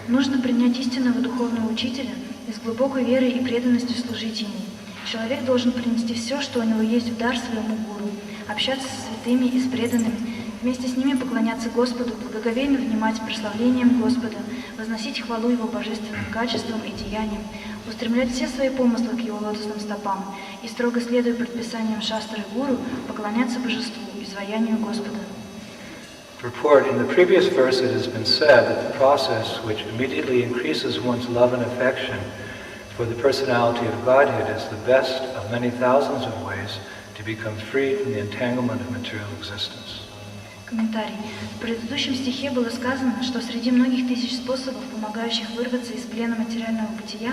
Нужно принять истинного духовного учителя и с глубокой верой и преданностью служить ему. Человек должен принести все, что у него есть в дар своему гуру, общаться со святыми и с преданными, вместе с ними поклоняться Господу, благоговейно внимать прославлением Господа, возносить хвалу Его божественным качествам и деяниям, устремлять все свои помыслы к Его лотосным стопам и, строго следуя предписаниям шастры гуру, поклоняться божеству, изваянию Господа. Report, in the previous verse it has been said that the process which immediately increases one's love and affection for the personality of Godhead is the best of many thousands of ways to become free from the entanglement of material existence. Комментарий. В предыдущем стихе было сказано, что среди многих тысяч способов, помогающих вырваться из плена материального бытия,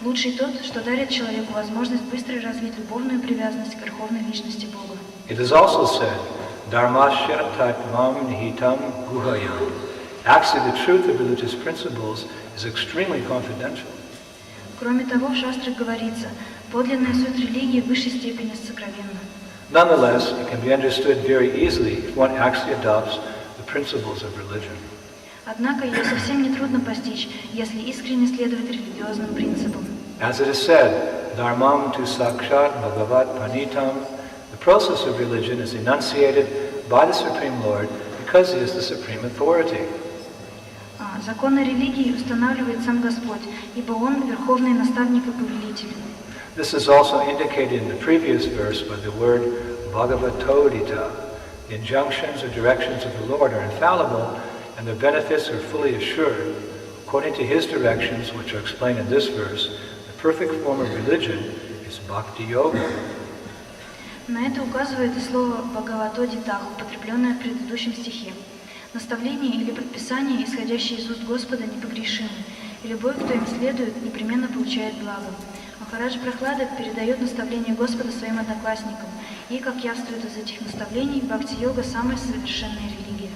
лучший тот, что дарит человеку возможность быстро развить любовную привязанность к Верховной Личности Бога. It is also said, Dharmasya tatvam nihitam guhayam. Actually, the truth of religious principles is extremely confidential. Кроме того, в шастрах говорится, подлинная суть религии в высшей степени сокровенна. Nonetheless, it can be understood very easily if one actually adopts the principles of religion. Однако ее совсем не трудно постичь, если искренне следовать религиозным принципам. As it is said, Dharmam tu sakshat bhagavat pranitam, the process of religion is enunciated by the Supreme Lord because He is the supreme authority. Законы религии устанавливает сам Господь, ибо Он верховный наставник и повелитель. This is also indicated in the previous verse by the word Bhagavatodita. The injunctions or directions of the Lord are infallible, and their benefits are fully assured. According to His directions, which are explained in this verse, the perfect form of religion is Bhakti Yoga. На это указывает и слово «бхагаватодита», употребленное в предыдущем стихе. Наставления или предписания, исходящие из уст Господа, непогрешимы, и любой, кто им следует, непременно получает благо. Махарадж Прохлада передает наставления Господа своим одноклассникам, и, как явствует из этих наставлений, бхакти-йога – самая совершенная религия.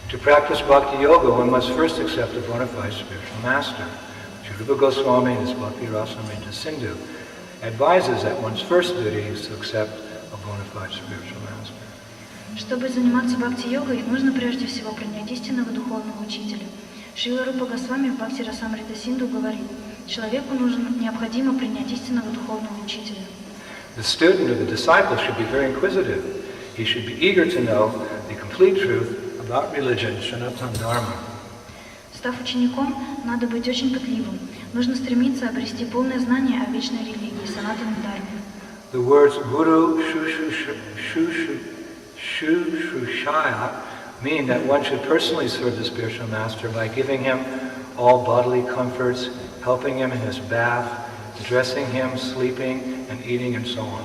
To practice Bhakti Yoga, one must first accept a bona fide spiritual master. Shriva Goswami, in his Bhakti Rasamrita Sindhu, advises that one's first duty is to accept a bona fide spiritual master. Чтобы заниматься бхакти-йогой, нужно прежде всего принять истинного духовного учителя. Шрила Рупа Госвами в Бхакти Расамрита Синду говорит, человеку необходимо принять истинного духовного учителя. The student or the disciple should be very inquisitive. He should be eager to know the complete truth about religion, Sanatana Dharma. Став учеником, надо быть очень пытливым. Нужно стремиться обрести полное знание о вечной религии, Санатана Дхарме. The words Guru Shushushaya mean that one should personally serve the spiritual master by giving him all bodily comforts, helping him in his bath, dressing him, sleeping, and eating, and so on.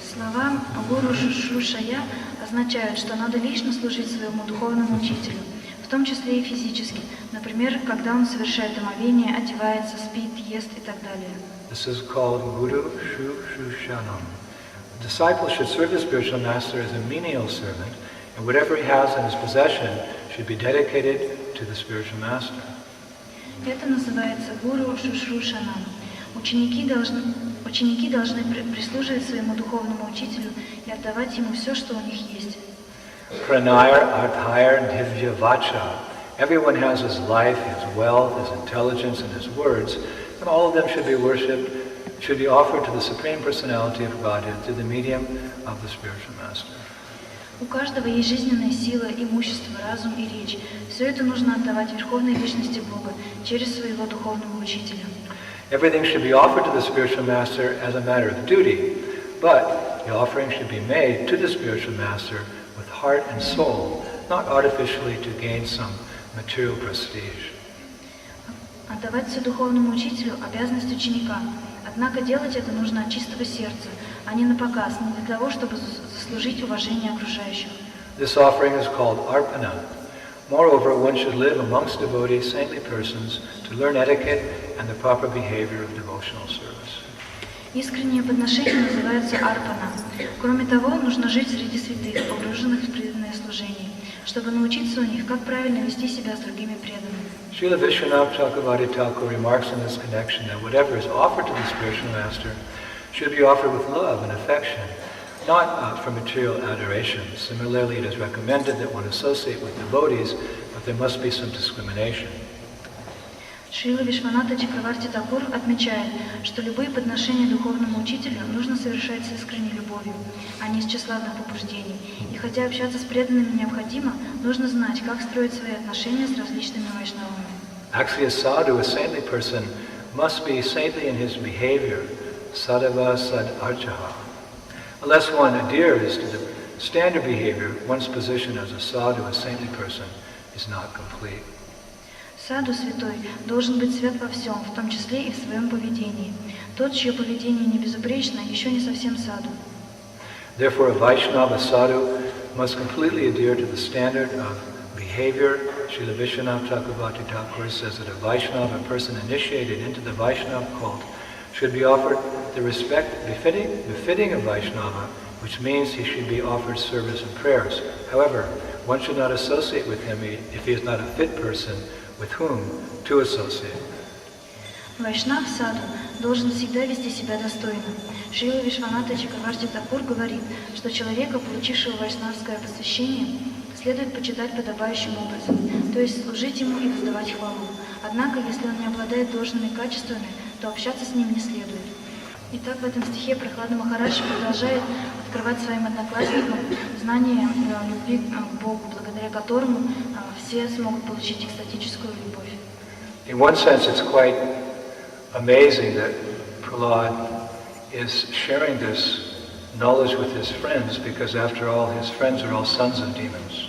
Слова Гуру Шушая означают, что надо лично служить своему духовному учителю, в том числе и физически, например, когда он совершает омовение, одевается, спит, ест и так далее. This is called Guru Shushanam. The disciple should serve the spiritual master as a menial servant, and whatever he has in his possession should be dedicated to the spiritual master. Это называется Гуру Шушрушанам. Ученики должны прислуживать своему духовному учителю и отдавать ему все, что у них есть. Pranayar Arthayar Divya Vacha. Everyone has his life, his wealth, his intelligence, and his words, and all of them should be worshipped, should be offered to the Supreme Personality of Godhead through the medium of the spiritual master. У каждого есть жизненная сила, имущество, разум и речь. Все это нужно отдавать Верховной Личности Бога через своего духовного учителя. Everything should be offered to the spiritual master as a matter of duty, but the offering should be made to the spiritual master with heart and soul, not artificially to gain some material prestige. Отдавать все духовному учителю – обязанность ученика. Однако делать это нужно от чистого сердца, а не на показ, не для того, чтобы заслужить уважение окружающих. This offering is called arpana. Moreover, one should live amongst devotees, saintly persons, to learn etiquette and the proper behavior of devotional service. Искреннее подношение называется арпана. Кроме того, нужно жить среди святых, погруженных в преданное служение, чтобы научиться у них, как правильно вести себя с другими преданными. Srila Vishwanath Chakravarti Thakur remarks in this connection that whatever is offered to the spiritual master should be offered with love and affection, not for material adoration. Similarly, it is recommended that one associate with devotees, but there must be some discrimination. Шрила Вишваната Чакраварти Такур отмечает, что любые подношения духовному учителю нужно совершать с искренней любовью, а не из тщеславных побуждений. И хотя общаться с преданными необходимо, нужно знать, как строить свои отношения с различными вайшнавами. Actually, a sadhu, a saintly person, must be saintly in his behavior, sadhava sad archaha. Unless one adheres to the standard behavior, one's position as a sadhu, a saintly person, is not complete. Саду святой должен быть свят во всем, в том числе и в своем поведении. Тот, чье поведение не безупречно, еще не совсем саду. Therefore, a Vaishnava sadhu must completely adhere to the standard of behavior. Srila Vishwanath Chakravarti Thakur says that a Vaishnava, a person initiated into the Vaishnava cult, should be offered the respect befitting a Vaishnava, which means he should be offered service and prayers. However, one should not associate with him if he is not a fit person with whom to associate. Вайшнав саду должен всегда вести себя достойно. Шрила Вишваната Чакраварти Такур говорит, что человека, получившего вайшнавское посвящение, следует почитать подобающим образом, то есть служить ему и воздавать хвалу. Однако, если он не обладает должными качествами, то общаться с ним не следует. Итак, в этом стихе Прохлада Махарадж продолжает открывать своим одноклассникам знание любви к Богу, благодаря которому все смогут получить экстатическую любовь. In one sense, it's quite amazing that Prahlad is sharing this knowledge with his friends, because after all, his friends are all sons of demons.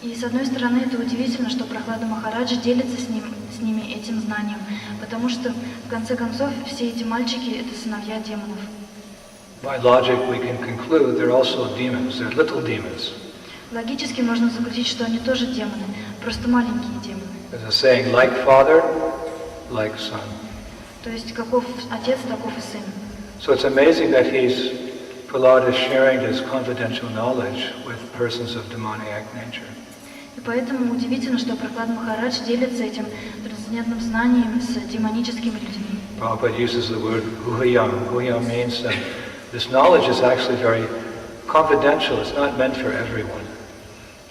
И с одной стороны, это удивительно, что Прохлада Махараджа делится с ними этим знанием, потому что, в конце концов, все эти мальчики — это сыновья демонов. By logic, we can conclude they're also demons. They're little demons. Logически можно заключить, что они тоже демоны, просто маленькие демоны. There's a saying, like father, like son. То есть, каков отец, таков и сын. So it's amazing that Prahlad is sharing his confidential knowledge with persons of demoniac nature. И поэтому удивительно, что Прохлад Махарадж делится этим трансцендентным знанием с демоническими людьми. Prabhupada uses the word guhyam. Guhyam means that this knowledge is actually very confidential. It's not meant for everyone.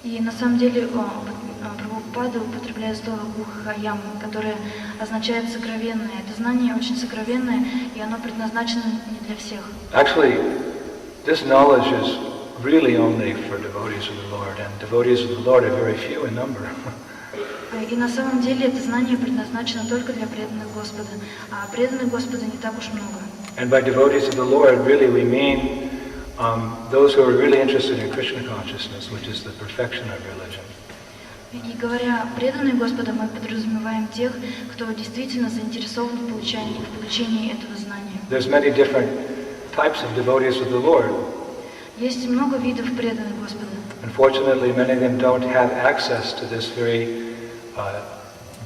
И на самом деле Прабхупада употребляет слово гухаям, которое означает сокровенное. Это знание очень сокровенное, и оно предназначено не для всех. Actually, this knowledge is really only for devotees of the Lord, and devotees of the Lord are very few in number. И на самом деле это знание предназначено только для преданных Господа, а преданных Господа не так уж много. And by devotees of the Lord, really we mean those who are really interested in Krishna consciousness, which is the perfection of religion. И говоря преданные Господа, мы подразумеваем тех, кто действительно заинтересован в получении этого знания. There's many different types of devotees of the Lord. Есть много видов преданных Господа. Unfortunately, many of them don't have access to this very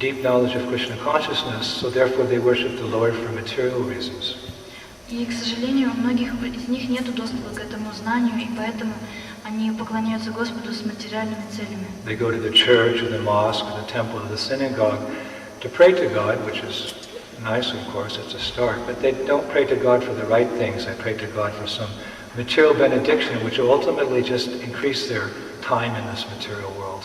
deep knowledge of Krishna consciousness, so therefore they worship the Lord for material reasons. И, к сожалению, у многих из них нет доступа к этому знанию, и поэтому они поклоняются Господу с материальными целями. They go to the church or the mosque or the temple or the synagogue to pray to God, which is nice, of course, it's a start, but they don't pray to God for the right things. They pray to God for some material benediction, which will ultimately just increase their time in this material world.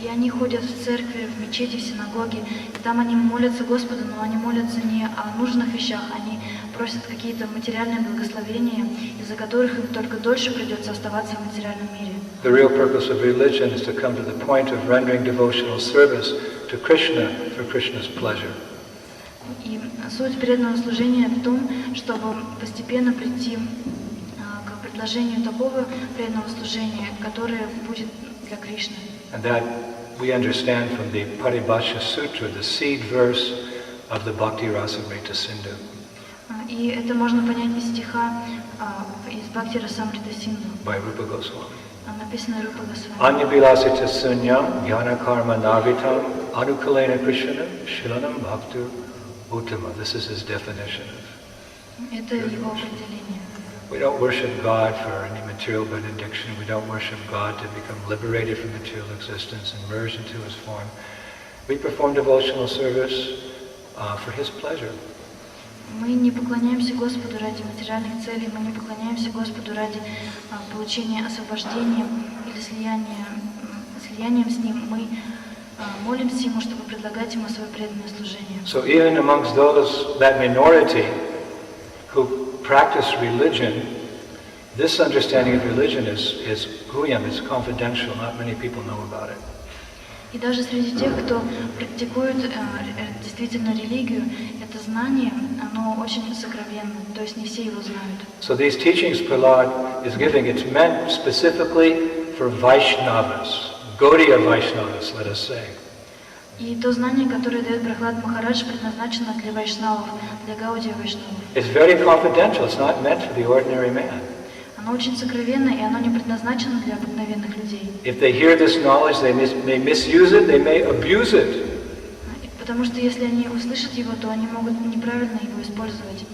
И они ходят в церкви, в мечети, в синагоги, и там они молятся Господу, но они молятся не о нужных вещах, они просят какие-то материальные благословения, из-за которых им только дольше придется оставаться в материальном мире. The real purpose of religion is to come to the point of rendering devotional service to Krishna for Krishna's pleasure. И суть преданного служения в том, чтобы постепенно прийти к предложению такого преданного служения, которое будет для Кришны. And that we understand from the Paribhasha Sutra, the seed verse of the Bhakti Rasamrita Sindhu. И это можно понять из стиха из Бхакти Расамрита Синду. By Rupa Goswami. Написано Рупа Госвами. Anyabilasita sunyam jnana karma navitam anukalena Krishna shilanam bhaktu uttama. This is his definition. Это его определение. We don't worship God for any material benediction. We don't worship God to become liberated from material existence and merge into His form. We perform devotional service for His pleasure. Мы не поклоняемся Господу ради материальных целей, мы не поклоняемся Господу ради получения освобождения или слиянием с Ним. Мы молимся Ему, чтобы предлагать Ему свое преданное служение. So even amongst those, that minority who practice religion, this understanding of religion is guyam, it's confidential, not many people know about it. И даже среди тех, кто практикует действительно религию, это знание, оно очень сокровенно, то есть не все его знают. So these teachings Prahlad is giving, it's meant specifically for Vaishnavas, Gaudiya Vaishnavas, let us say. И то знание, которое дает Прахлад Махарадж, предназначено для вайшнавов, для гаудия вайшнавов. It's very confidential, it's not meant for the ordinary man. Оно очень сокровенно, и оно не предназначено для обыкновенных людей. If they hear this knowledge, they may misuse it, they may abuse it. Потому что если они услышат его, то они могут неправильно его использовать.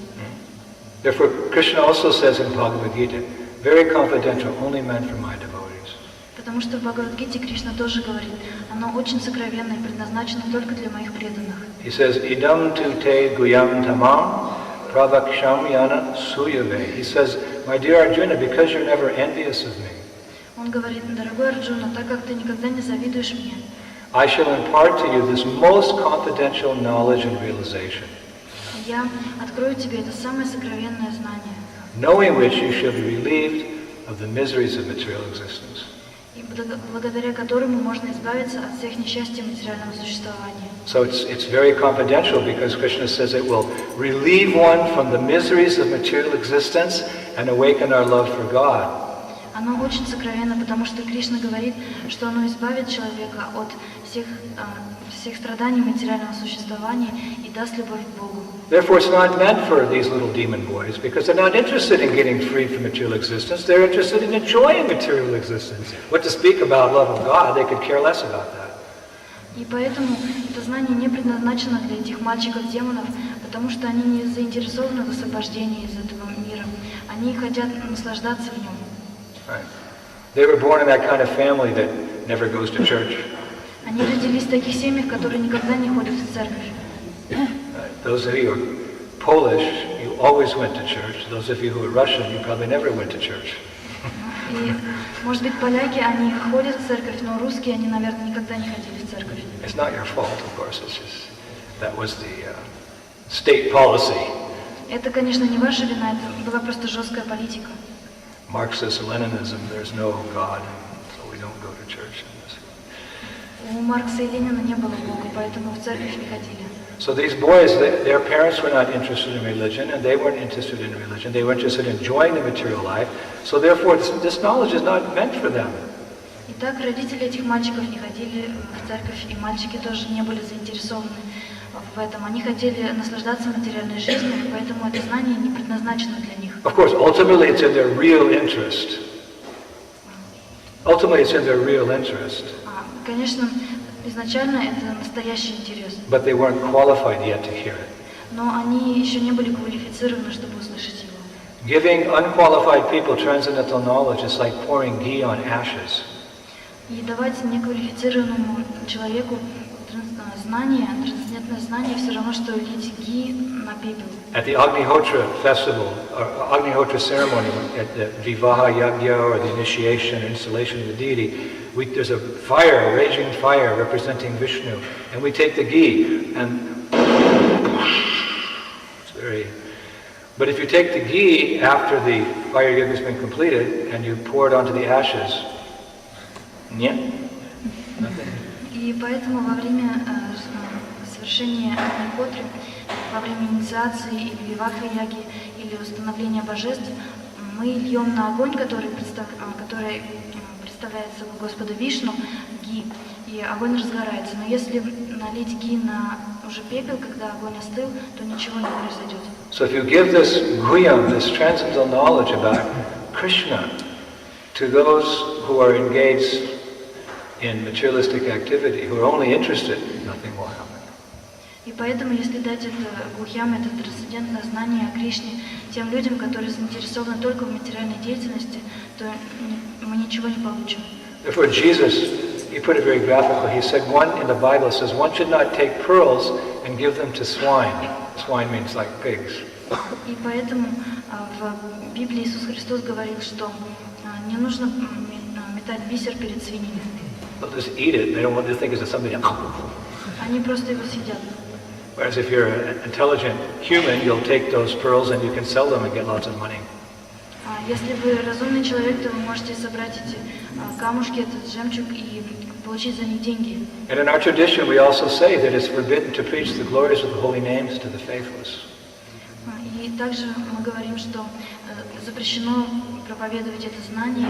Therefore, Krishna also says in Bhagavad Gita, very confidential, only meant for my devotees. Потому что в Бхагавад-гите Кришна тоже говорит, оно очень сокровенно и предназначено только для моих преданных. He says, idam tu te guyam tamam pravakshamyana suyave. He says, my dear Arjuna, because you're never envious of me, Он говорит, дорогой Арджуна, так как ты никогда не завидуешь мне, I shall impart to you this most confidential knowledge and realization, я открою тебе это самое сокровенное знание, knowing which you shall be relieved of the miseries of material existence. и благодаря которому можно избавиться от всех несчастий материального существования. So it's very confidential because Krishna says it will relieve one from the miseries of material existence and awaken our love for God. Оно очень сокровенно, потому что Кришна говорит, что оно избавит человека от всех страданий материального существования и даст любовь к Богу. Therefore, it's not meant for these little demon boys because they're not interested in getting free from material existence. They're interested in enjoying material existence. What to speak about love of God, they could care less about that. И поэтому это знание не предназначено для этих мальчиков-демонов, потому что они не заинтересованы в освобождении из этого мира. Они хотят наслаждаться в нем. Right. They were born in that kind of family that never goes to church. Они родились в таких семьях, которые никогда не ходят в церковь. Those of you who are Polish, you always went to church. Those of you who are Russian, you probably never went to church. И, может быть, поляки, они ходят в церковь, но русские, они, наверное, никогда не ходили в церковь. It's not your fault, of course. It's just that was the state policy. Это, конечно, не ваша вина, это была просто жесткая политика. Marxist Leninism, there's no God, so we don't go to church. У Маркса и Ленина не было Бога, поэтому в церковь не ходили. So these boys, their parents were not interested in religion, and they weren't interested in religion. They were interested in enjoying the material life. So therefore, this knowledge is not meant for them. Итак, родители этих мальчиков не ходили в церковь, и мальчики тоже не были заинтересованы в этом. Они хотели наслаждаться материальной жизнью, и поэтому это знание не предназначено для них. Of course, ultimately it's in their real interest. Ultimately it's in their real interest. Конечно, изначально это настоящий интерес. But they weren't qualified yet to hear it. Но они еще не были квалифицированы, чтобы услышать его. Giving unqualified people transcendental knowledge is like pouring ghee on ashes. И давать неквалифицированному человеку знание, трансцендентное знание, все равно, что лить ги на пепел. At the Agnihotra festival, or Agnihotra ceremony, at the Vivaha Yagya, or the initiation or installation of the deity, there's a fire, a raging fire representing Vishnu, and we take the ghee, and it's very... But if you take the ghee after the fire yagya has been completed, and you pour it onto the ashes, нет, nothing. И поэтому во время совершения Агнихотры, во время инициации или виваха-яги, или установления божеств, мы льем на огонь, который представляет собой Господа Вишну, ги, и огонь разгорается. Но если налить ги на уже пепел, когда огонь остыл, то ничего не произойдет. So if you give this guyam, this transcendental knowledge about Krishna, to those who are engaged in materialistic activity, who are only interested, nothing will happen. И поэтому, если дать это гухьям, это трансцендентное знание о Кришне тем людям, которые заинтересованы только в материальной деятельности, то мы ничего не получим. Therefore, Jesus, he put it very graphically. He said, one in the Bible says, one should not take pearls and give them to swine. Swine means like pigs. И поэтому в Библии Иисус Христос говорил, что не нужно метать бисер перед свиньями. they'll just eat it. They don't want to think it's something. Они просто его съедят. Whereas if you're an intelligent human, you'll take those pearls and you can sell them and get lots of money. Если вы разумный человек, то вы можете собрать эти камушки, этот жемчуг и получить за них деньги. And in our tradition, we also say that it's forbidden to preach the glories of the holy names to the faithless. И также мы говорим, что запрещено проповедовать это знание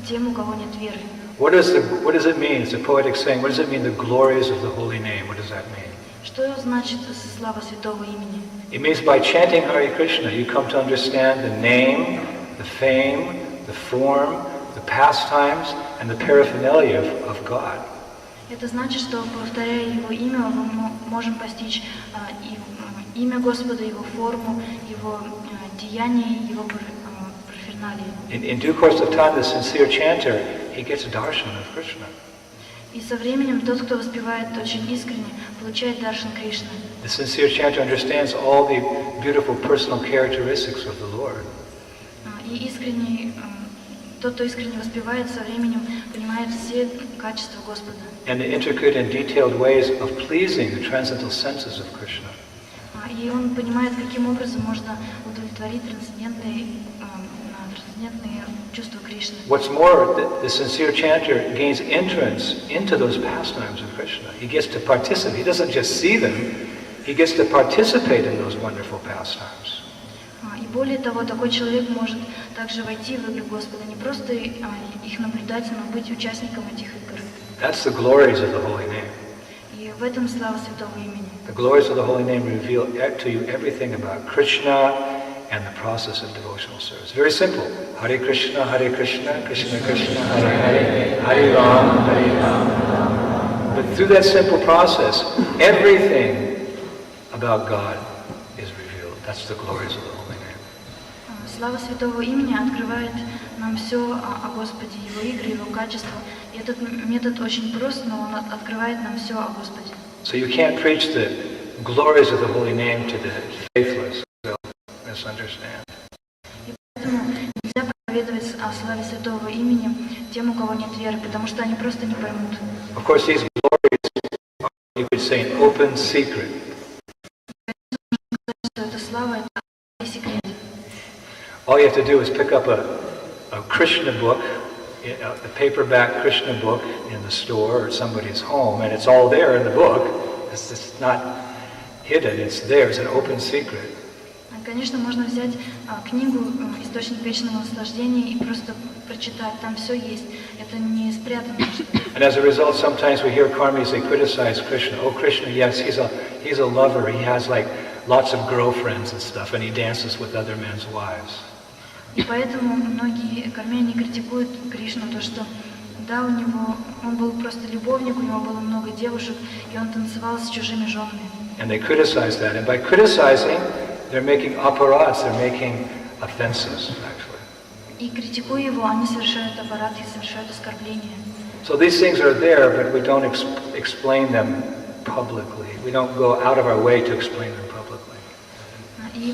тем, у кого нет веры. What does it mean? It's a poetic saying. What does it mean, the glories of the holy name? What does that mean? Что значит слава святого имени? It means by chanting Hare Krishna, you come to understand the name, the fame, the form, the pastimes, and the paraphernalia of God. Это значит, что повторяя его имя, мы можем постичь имя Господа, его форму, его деяния, его парферналии. In due course of time, the sincere chanter, he gets a darshan of Krishna. И со временем тот, кто воспевает очень искренне, получает даршан Кришны. The sincere chanter understands all the beautiful personal characteristics of the Lord. И тот, кто искренне воспевает, со временем понимает все качества Господа. And the intricate and detailed ways of pleasing the transcendental senses of Krishna. И он понимает, каким образом можно удовлетворить трансцендентные чувства Кришны. What's more, the sincere chanter gains entrance into those pastimes of Krishna. He gets to participate. He doesn't just see them, he gets to participate in those wonderful pastimes. И более того, такой человек может также войти в игры Господа, не просто их наблюдать, но быть участником этих игр. That's the glories of the holy name. И в этом слава святого имени. The glories of the holy name reveal to you everything about Krishna and the process of devotional service. Very simple. Hare Krishna, Krishna Krishna, Hare Hare, Hare Ram. But through that simple process, everything about God is revealed. That's the glories of the holy name. Слава святого имени открывает нам все о Господе, его игры, его качества. И этот метод очень прост, но он открывает нам все о Господе. So you can't preach the glories of the holy name to the faithless. Misunderstand. И поэтому нельзя проповедовать о славе святого имени тем, у кого нет веры, потому что они просто не поймут. Of course, these glories are, you could say, an open secret. Это слава, это секрет. All you have to do is pick up a Krishna book, a paperback Krishna book in the store or somebody's home, and it's all there in the book. It's not hidden, it's there, it's an open secret. Конечно, можно взять книгу «Источник вечного наслаждения» и просто прочитать, там все есть. Это не спрятано. And as a result, sometimes we hear karmis, they criticize Krishna. Oh, Krishna, yes, he's a lover. He has like lots of girlfriends and stuff, and he dances with other men's wives. И поэтому многие кармяне критикуют Кришну, то что да, он был просто любовник, у него было много девушек, и он танцевал с чужими женами. And they criticize that, and by criticizing, they're making aparads, they're making offenses, actually. И критикуя его, они совершают аппарат и совершают оскорбления. So these things are there, but we don't explain them publicly. We don't go out of our way to explain them publicly. И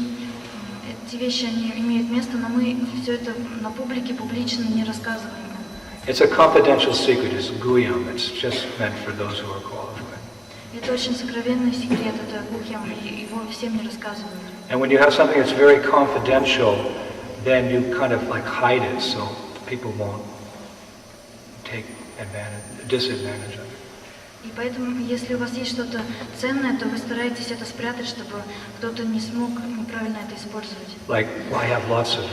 эти вещи, они имеют место, но мы все это на публике публично не рассказываем. It's a confidential secret, it's guyam, it's just meant for those who are qualified. Это очень сокровенный секрет, это гухьям, и его всем не рассказывают. And when you have something that's very confidential, then you kind of like hide it so people won't take disadvantage of it. И поэтому, если у вас есть что-то ценное, то вы стараетесь это спрятать, чтобы кто-то не смог неправильно это использовать. Like, I have lots of,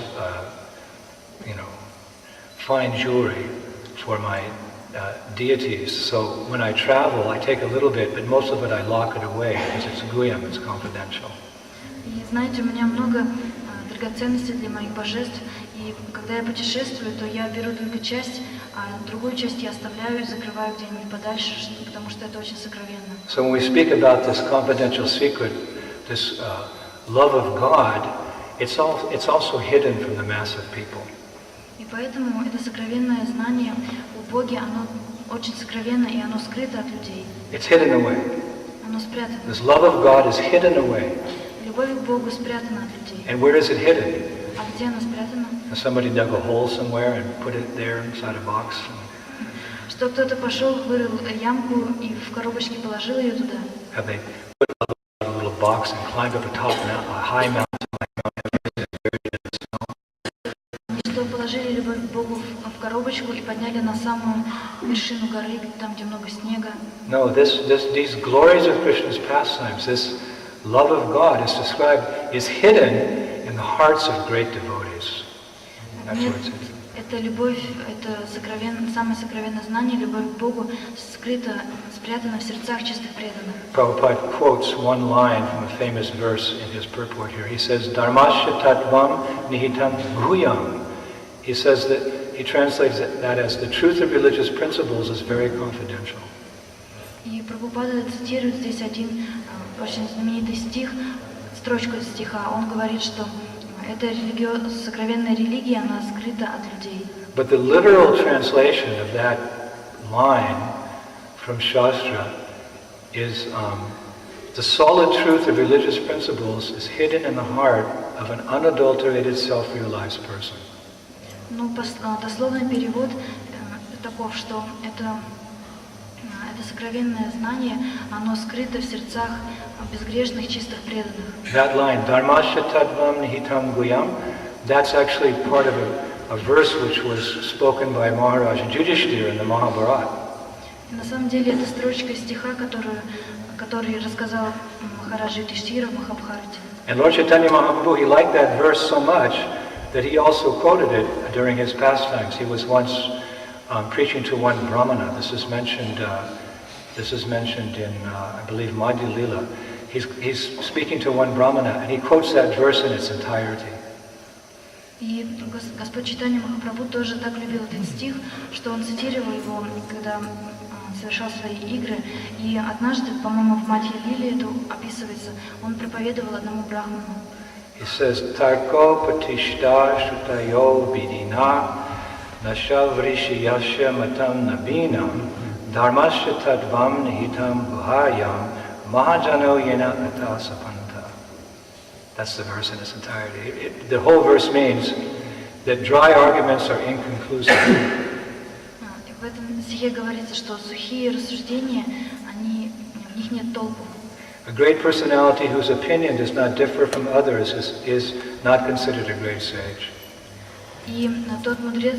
fine jewelry for my deities. So when I travel, I take a little bit, but most of it I lock it away because it's guyam, it's confidential. И знаете, у меня много драгоценностей для моих божеств, и когда я путешествую, то я беру только часть, а другую часть я оставляю и закрываю где-нибудь подальше, потому что это очень сокровенно. So when we speak about this confidential secret, this love of God, it's also hidden from the mass of people. И поэтому это сокровенное знание о Боге, оно очень сокровенно и оно скрыто от людей. It's hidden away. Оно спрятано. This love of God is hidden away. Любовь к Богу спрятана от людей. And where is it hidden? А где она спрятана? Somebody dug a hole somewhere and put it there inside a box. Что кто-то пошел, вырыл ямку и в коробочке положил ее туда. Have they put a little box and climbed up a top mountain, a high mountain like Mount Everest and buried it in the snow? И что положили любовь к Богу в коробочку и подняли на самую вершину горы, там, где много снега. No, these glories of Krishna's pastimes, this love of God is described, is hidden in the hearts of great devotees. That's Нет, what it says. это любовь, это самое сокровенное знание, любовь к Богу, скрыта, спрятана в сердцах чистых преданных. Prabhupada quotes one line from a famous verse in his purport here. He says, Dharmasya tattvam nihitam bhuyam. He says that, he translates that as the truth of religious principles is very confidential. И Прабхупада цитирует здесь один очень знаменитый стих, строчку из стиха. Он говорит, что эта сокровенная религия, она скрыта от людей. But the literal translation of that line from Shastra is the solid truth of religious principles is hidden in the heart of an unadulterated self-realized person. Ну, дословный перевод таков, что это сокровенное знание, оно скрыто в сердцах безгрешных, чистых преданных. That line, Dharmasya tadvam nihitam guyam, that's actually part of a verse which was spoken by Maharaja Yudhishthira in the Mahabharata. На самом деле это строчка стиха, который рассказал Махараджа Юдхиштхира в Махабхарате. And Lord Chaitanya Mahaprabhu, he liked that verse so much that he also quoted it during his pastimes. He was once preaching to one Brahmana. This is mentioned in, I believe, Madhya Lila. He's speaking to one Brahmana, and he quotes that verse in its entirety. И Господь Чайтанья Махапрабху тоже так любил этот стих, что он цитировал его, когда совершал свои игры. И однажды, по-моему, в Мадхья Лиле это описывается, он проповедовал одному брахману. He says, Tarko patishta shutayo vidina nashavrishiyasya matam nabinam dharmasya tadvam nihitam guhayam mahajano yena kata sapanta. That's the verse in its entirety. The whole verse means that dry arguments are inconclusive. В этом стихе говорится, что сухие рассуждения, в них нет толку. A great personality whose opinion does not differ from others is not considered a great sage. И тот мудрец.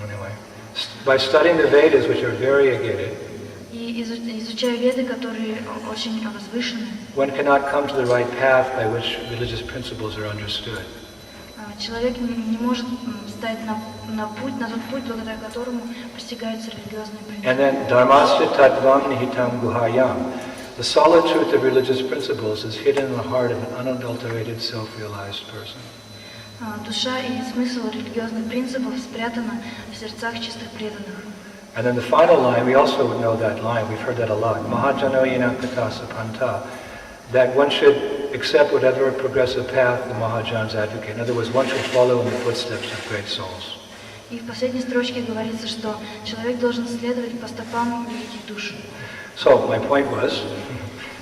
Anyway, by studying the Vedas, which are variegated, И изучая Веды, которые очень возвышены, one cannot come to the right path by which religious principles are understood. Человек не может стать на тот путь, благодаря которому постигаются религиозные принципы. And then dharmasya tattvam nihitam guhayam. The solid truth of religious principles is hidden in the heart of an unadulterated, self-realized person. Душа и смысл религиозных принципов спрятана в сердцах чистых преданных. And then the final line, we also know that line, we've heard that a lot. Mahajano yena kata sapanta. That one should accept whatever progressive path the Mahajans advocate. In other words, one should follow in the footsteps of great souls. И в последней строчке говорится, что человек должен следовать по стопам великих душ. So my point was,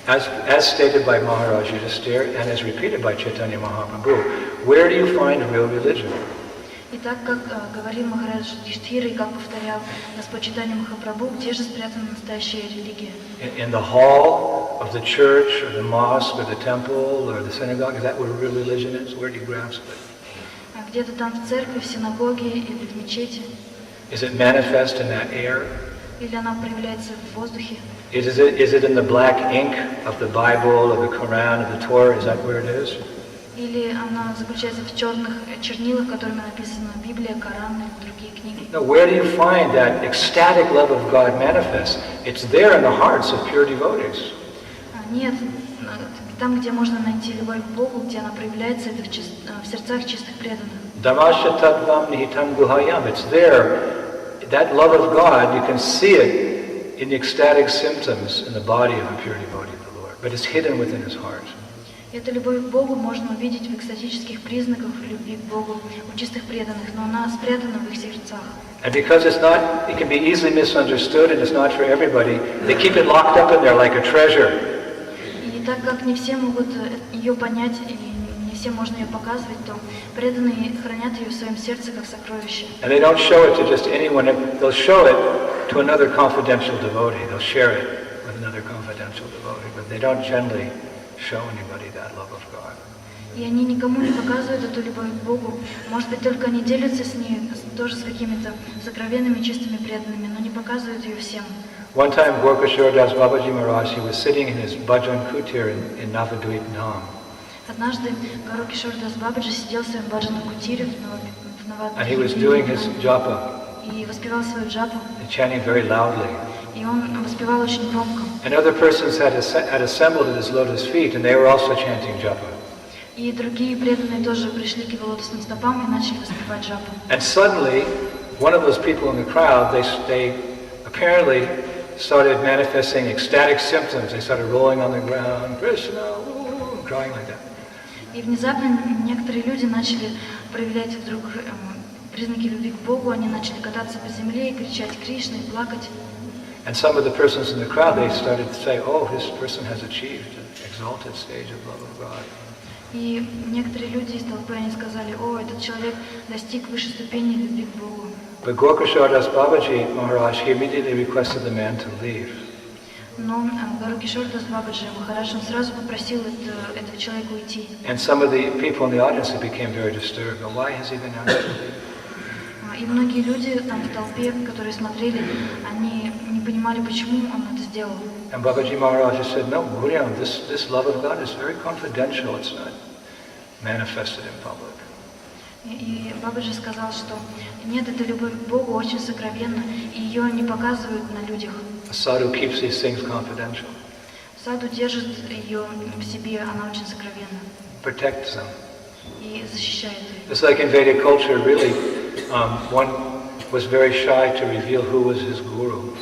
as stated by Maharaj Yudhishthira and as repeated by Chaitanya Mahaprabhu, where do you find real religion? И так, как говорил Махарадж Юдхиштхира и как повторял Господь Чайтанья Махапрабху, где же спрятана настоящая религия? In the hall of the church, or the mosque, or the temple, or the synagogue, is that where real religion is? Where do you grasp it? Где-то там в церкви, в синагоге или в мечети? Is it manifest in that air? Или она проявляется в воздухе? Is it in the black ink of the Bible, of the Quran, of the Torah? Is that where it is? Или она заключается в черных чернилах, которыми написана Библия, Коран и другие книги? No, where do you find that ecstatic love of God manifest? It's there in the hearts of pure devotees. Нет, там, где можно найти любовь к Богу, где она проявляется, это в сердцах чистых преданных. Dharmasya tattvam nihitam guhayam. It's there. That love of God, you can see it in the ecstatic symptoms in the body of a pure devotee of the Lord, but it's hidden within his heart. Эту любовь к Богу можно увидеть в экстатических признаках любви к Богу у чистых преданных, но она спрятана в их сердцах. And because it can be easily misunderstood and it's not for everybody, they keep it locked up in there like a treasure. И так как не все могут ее понять, и не всем можно ее показывать, то преданные хранят ее в своем сердце как сокровище. And they don't show it to just anyone. They'll show it to another confidential devotee. They'll share it with another confidential devotee, but they don't generally show anybody that love of God. И они никому не показывают эту любовь к Богу. Может быть, только они делятся с ней, тоже с какими-то сокровенными, чистыми преданными, но не показывают ее всем. One time, Gorkashore Das Babaji Maharaj, he was sitting in his bhajan kutir in Navadvip Dham. Однажды Гуру Das Бабаджи сидел в своем баджана кутире в Навадвипе. And he was doing his japa. И воспевал свою джапу. And chanting very loudly. И он воспевал очень громко. And other persons had assembled at his lotus feet, and they were also chanting japa. И другие преданные тоже пришли к его лотосным стопам и начали воспевать джапу. And suddenly, one of those people in the crowd, they apparently started manifesting ecstatic symptoms. They started rolling on the ground, Krishna, crying like that. И внезапно некоторые люди начали проявлять вдруг признаки любви к Богу. Они начали кататься по земле и кричать Кришна и плакать. And some of the persons in the crowd, they started to say, oh, this person has achieved an exalted stage of love of God. И некоторые люди из толпы, они сказали, о, этот человек достиг высшей ступени любви к Богу. But Gorkashore Das Babaji Maharaj, he immediately requested the man to leave. Но Гуру Das Бабаджи Махарадж, он сразу попросил этого человека уйти. And some of the people in the audience became very disturbed. Well, why has he been asked to leave? И многие люди там в толпе, которые смотрели, они не понимали, почему он это сделал. And Babaji Maharaj said, no, Guruyam, this love of God is very confidential. It's not manifested in public. И Бабаджи сказал, что нет, эта любовь к Богу очень сокровенна, и ее не показывают на людях. A sadhu keeps these things confidential. Саду держит ее в себе, она очень сокровенна. Protects them. И защищает ее. It's like in Vedic culture, really, one was very shy to reveal who was his guru.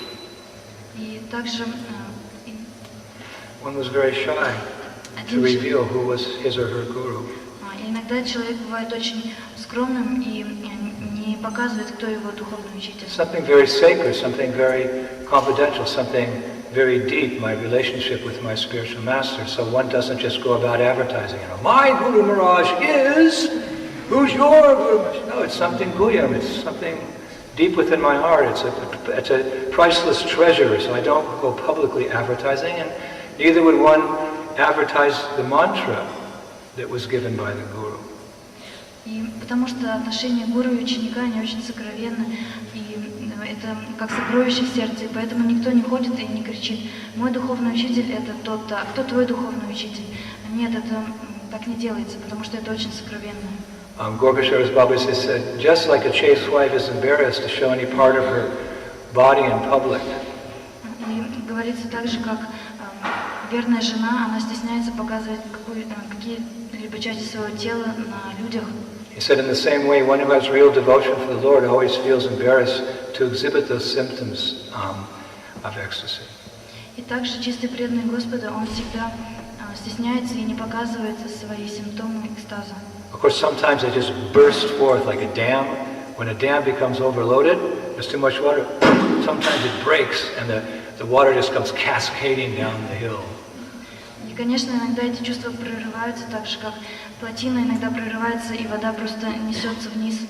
И также One was very shy to reveal who was his or her guru. иногда человек бывает очень скромным и не показывает, кто его духовный учитель. Something very sacred, something very confidential, something very deep, my relationship with my spiritual master. So one doesn't just go about advertising, my Guru Maharaj is, who's your Guru Maharaj? No, it's something Guyam, it's something deep within my heart. It's a priceless treasure, so I don't go publicly advertising, and neither would one advertise the mantra that was given by the Guru. И потому что отношения гуру и ученика, они очень сокровенны, и это как сокровище в сердце, и поэтому никто не ходит и не кричит, мой духовный учитель это тот-то, а кто твой духовный учитель? Нет, это так не делается, потому что это очень сокровенно. Gorkashore Das Babaji said, just like a chaste wife is embarrassed to show any part of her body in public. И говорится так же, как верная жена, она стесняется показывать какие-либо части своего тела на людях. He said, in the same way, one who has real devotion for the Lord always feels embarrassed to exhibit those symptoms of ecstasy. И также чистый преданный Господа, он всегда стесняется и не показывает свои симптомы экстаза. Of course, sometimes they just burst forth like a dam. When a dam becomes overloaded, there's too much water. Sometimes it breaks, and the water just comes cascading down the hill. И, конечно, иногда эти чувства прорываются, так же, как плотина иногда прорывается, и вода просто несется вниз.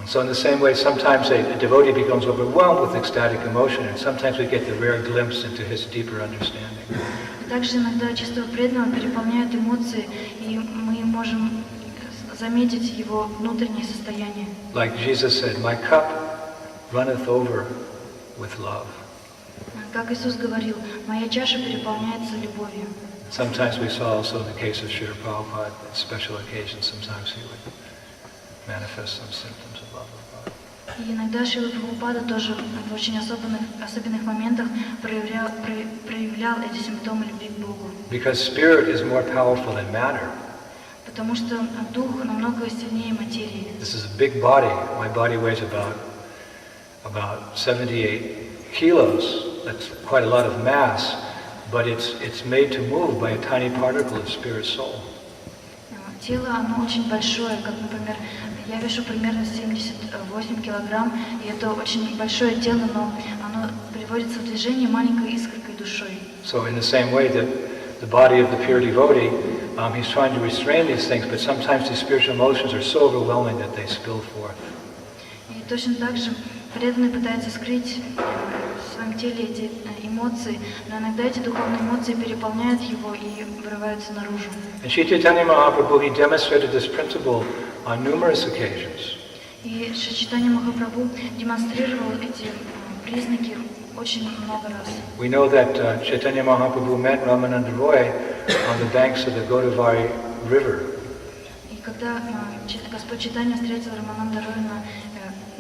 So in the same way, sometimes a devotee becomes overwhelmed with ecstatic emotion, and sometimes we get the rare glimpse into his deeper understanding. И также иногда чистого преданного переполняют эмоции, и мы можем заметить его внутреннее состояние. Like Jesus said, my cup runneth over with love. Как Иисус говорил, моя чаша переполняется любовью. Sometimes we saw also in the case of Shrila Prabhupada, at special occasions, sometimes he would manifest some symptoms of love of God. И иногда Шрила Прабхупада тоже в очень особенных моментах проявлял эти симптомы любви к Богу. Because spirit is more powerful than matter. Потому что дух намного сильнее материи. This is a big body. My body weighs about 78 kilos. That's quite a lot of mass, but it's made to move by a tiny particle of spirit soul. Тело, оно очень большое, как, например, я вешу примерно 78 килограмм, и это очень большое тело, но оно приводится в движение маленькой искоркой душой. So in the same way that the body of the pure devotee he's trying to restrain these things, but sometimes these spiritual emotions are so overwhelming that they spill forth. И точно так же преданный пытается скрыть в своем теле эти эмоции, но иногда эти духовные эмоции переполняют его и вырываются наружу. And Sri Chaitanya Mahaprabhu, he demonstrated this principle on numerous occasions. И Шри Чайтанья Махапрабху демонстрировал эти признаки очень много раз. We know that Chaitanya Mahaprabhu met Ramananda Roy on the banks of the Godavari River. И когда Господь Чайтанья встретил Рамананда Роя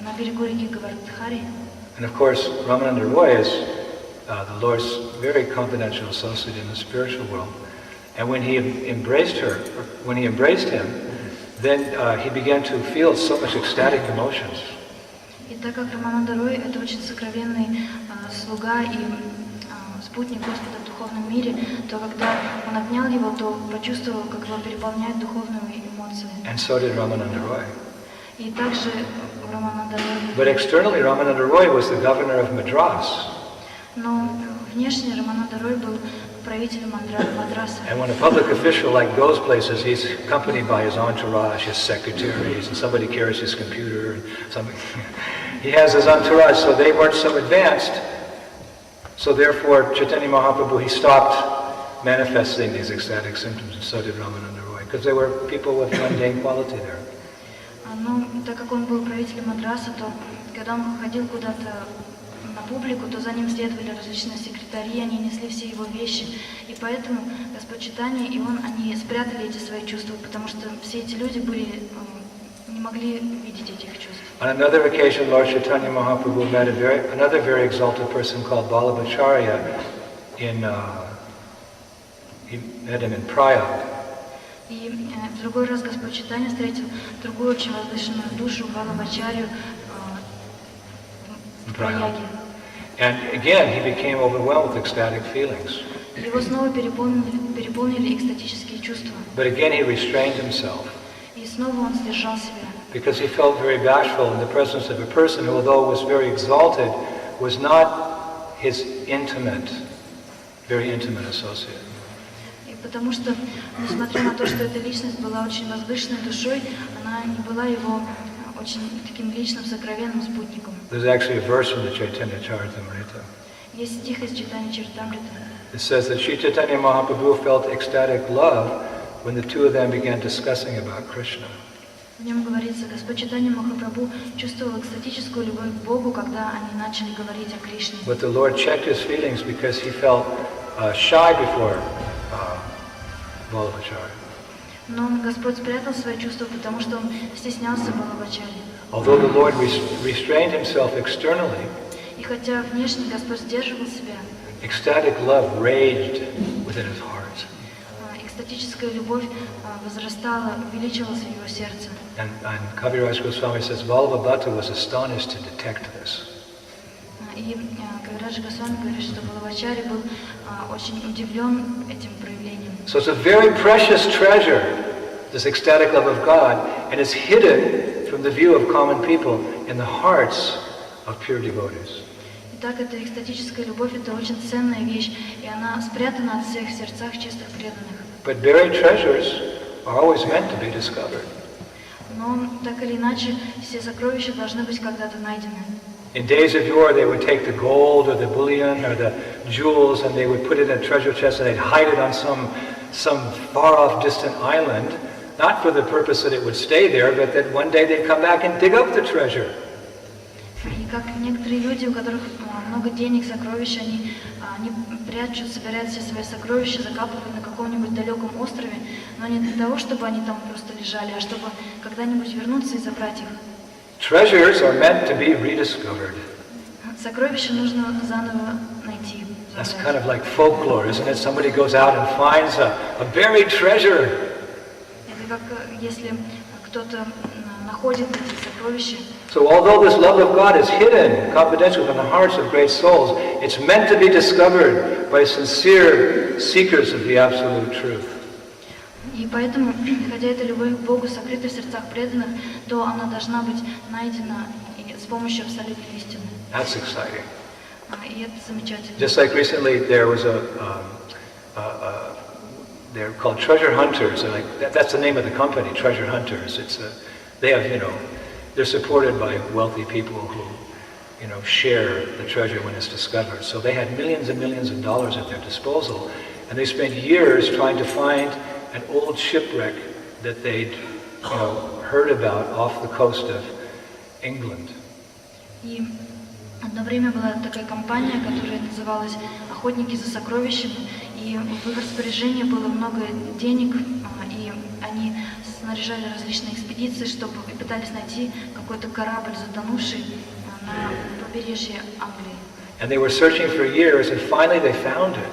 на берегу реки Гавардхари, And of course, Ramananda Roy is the Lord's very confidential associate in the spiritual world. And when he embraced him, then he began to feel so much ecstatic emotions. и так как Рамананда Рой это очень сокровенный слуга и спутник Господа в духовном мире, то когда он обнял его, то почувствовал, как его переполняют духовные эмоции. And so did Ramananda Roy. И также Рамананда Рой. But externally, Ramananda Roy was the governor of Madras. Но внешне Рамананда Рой был правителем Мадраса. And when a public official like goes places, he's accompanied by his entourage, his secretaries, and somebody carries his computer. And something. He has his entourage, so they weren't so advanced. So therefore, Chaitanya Mahaprabhu, he stopped manifesting these ecstatic symptoms, and so did Ramananda Roy, because there were people with mundane quality there. Но так как он был правителем Мадраса, то когда он ходил куда-то на публику, то за ним следовали различные секретари, они несли все его вещи. И поэтому Господь Чайтанья и он, они спрятали эти свои чувства, потому что все эти люди не могли видеть этих чувств. On another occasion, Lord Chaitanya Mahaprabhu met another very exalted person called Balabhacharya he met him in Prayag. И в другой раз Господь Чайтанья встретил другую очень возвышенную душу, Балабхачарью, в Праяге. And again, he became overwhelmed with ecstatic feelings. Его снова переполнили экстатические чувства. But again, he restrained himself. И снова он сдержал себя. Because he felt very bashful in the presence of a person who, although was very exalted, was not his very intimate associate. Потому что, несмотря на то, что эта личность была очень возвышенной душой, она не была его очень таким личным, сокровенным спутником. There's actually a verse from the Chaitanya Charitamrita. Есть стих из Чайтанья Чаритамриты. It says that Sri Chaitanya Mahaprabhu felt ecstatic love when the two of them began discussing about Krishna. В нем говорится, Господь Чайтанья Махапрабху чувствовал экстатическую любовь к Богу, когда они начали говорить о Кришне. But the Lord checked his feelings because he felt shy before Balabhacharya. Но Господь спрятал свои чувства, потому что он стеснялся Балабхачари. Although the Lord restrained himself externally, И хотя внешне Господь сдерживал себя, ecstatic love raged within his heart. Экстатическая любовь возрастала, увеличилась в его сердце. And Kaviraj Goswami says Balabhata was astonished to detect this. И Кавирадж Госвами говорит, что Балабхачари был очень удивлен этим проявлением. So it's a very precious treasure, this ecstatic love of God, and it's hidden from the view of common people in the hearts of pure devotees. Итак, эта экстатическая любовь – это очень ценная вещь, и она спрятана от всех в сердцах чистых преданных. But buried treasures are always meant to be discovered. Но так или иначе, все сокровища должны быть когда-то найдены. In days of yore, they would take the gold or the bullion or the jewels and they would put it in a treasure chest and they'd hide it on some far-off distant island, not for the purpose that it would stay there, but that one day they'd come back and dig up the treasure. И как некоторые люди, у которых много денег, сокровищ, они прячут, собирают все свои сокровища, закапывают на каком-нибудь далеком острове, но не для того, чтобы они там просто лежали, а чтобы когда-нибудь вернуться и забрать их. Treasures are meant to be rediscovered. Сокровища нужно заново найти. That's kind of like folklore, isn't it? Somebody goes out and finds a buried treasure. Это как если кто-то находит эти сокровища. So although this love of God is hidden, confidential within the hearts of great souls, it's meant to be discovered by sincere seekers of the absolute truth. И поэтому, хотя эта любовь к Богу сокрыта в сердцах преданных, то она должна быть найдена с помощью абсолютной истины. That's exciting. И это замечательно. Just like recently there was they're called treasure hunters. They're like, that's the name of the company, Treasure Hunters. They have, they're supported by wealthy people who, share the treasure when it's discovered. So they had millions and millions of dollars at their disposal, and they spent years trying to find an old shipwreck that they'd, heard about off the coast of England. И одно время была такая компания, которая называлась «Охотники за сокровищами», и в их распоряжении было много денег, и они снаряжали различные экспедиции, чтобы пытались найти какой-то корабль, затонувший на побережье Англии. And they were searching for years, and finally they found it.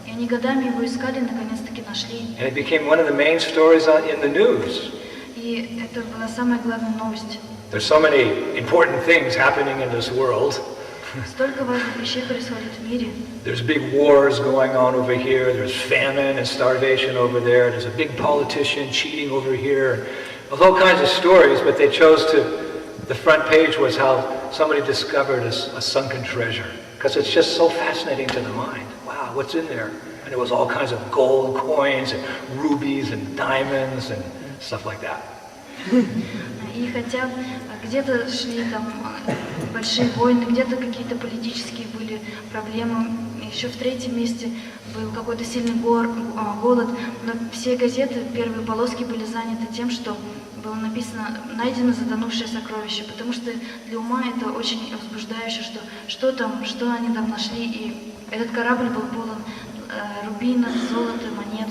И они годами его искали, наконец-таки нашли. And it became one of the main stories in the news. И это была самая главная новость. There's so many important things happening in this world. Столько важных вещей происходит в мире. There's big wars going on over here. There's famine and starvation over there. There's a big politician cheating over here. There's all kinds of stories, but they chose the front page was how somebody discovered a sunken treasure. Because it's just so fascinating to the mind. Wow, what's in there? And there was all kinds of gold coins and rubies and diamonds and stuff like that. И хотя где-то шли там большие войны, где-то какие-то политические были проблемы, еще в третьем месте был какой-то сильный голод, но все газеты, первые полоски были заняты тем, что было написано «Найдено затонувшее сокровище», потому что для ума это очень возбуждающе, что там, что они там нашли, и этот корабль был полон рубинов, золота, монет.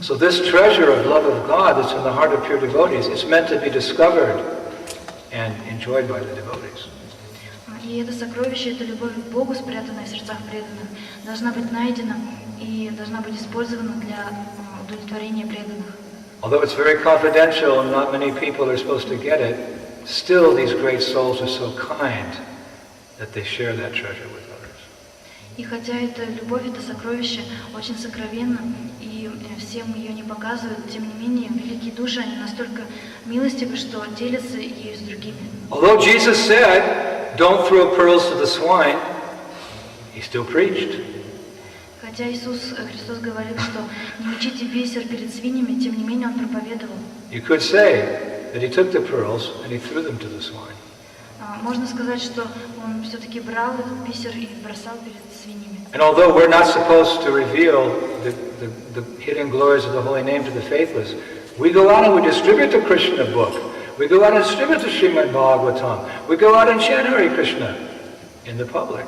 So this treasure of love of God that's in the heart of pure devotees, it's meant to be discovered and enjoyed by the devotees. И это сокровище, это любовь к Богу, спрятанная в сердцах преданных, должна быть найдена и должна быть использована для удовлетворения преданных. Although it's very confidential and not many people are supposed to get it, still these great souls are so kind that they share that treasure with others. И хотя эта любовь, это сокровище очень сокровенно, и всем ее не показывают, тем не менее, великие души, они настолько милостивы, что делятся ею с другими. Although Jesus said, don't throw pearls to the swine, he still preached. Хотя Иисус Христос говорил, что не мечите бисер перед свиньями, тем не менее Он проповедовал. You could say that he took the pearls and he threw them to the swine. Можно сказать, что Он все-таки брал этот бисер и бросал перед свиньями. And although we're not supposed to reveal the hidden glories of the holy name to the faithless, we go out and we distribute the Krishna book. We go out and distribute the Srimad Bhagavatam. We go out and chant Hare Krishna in the public.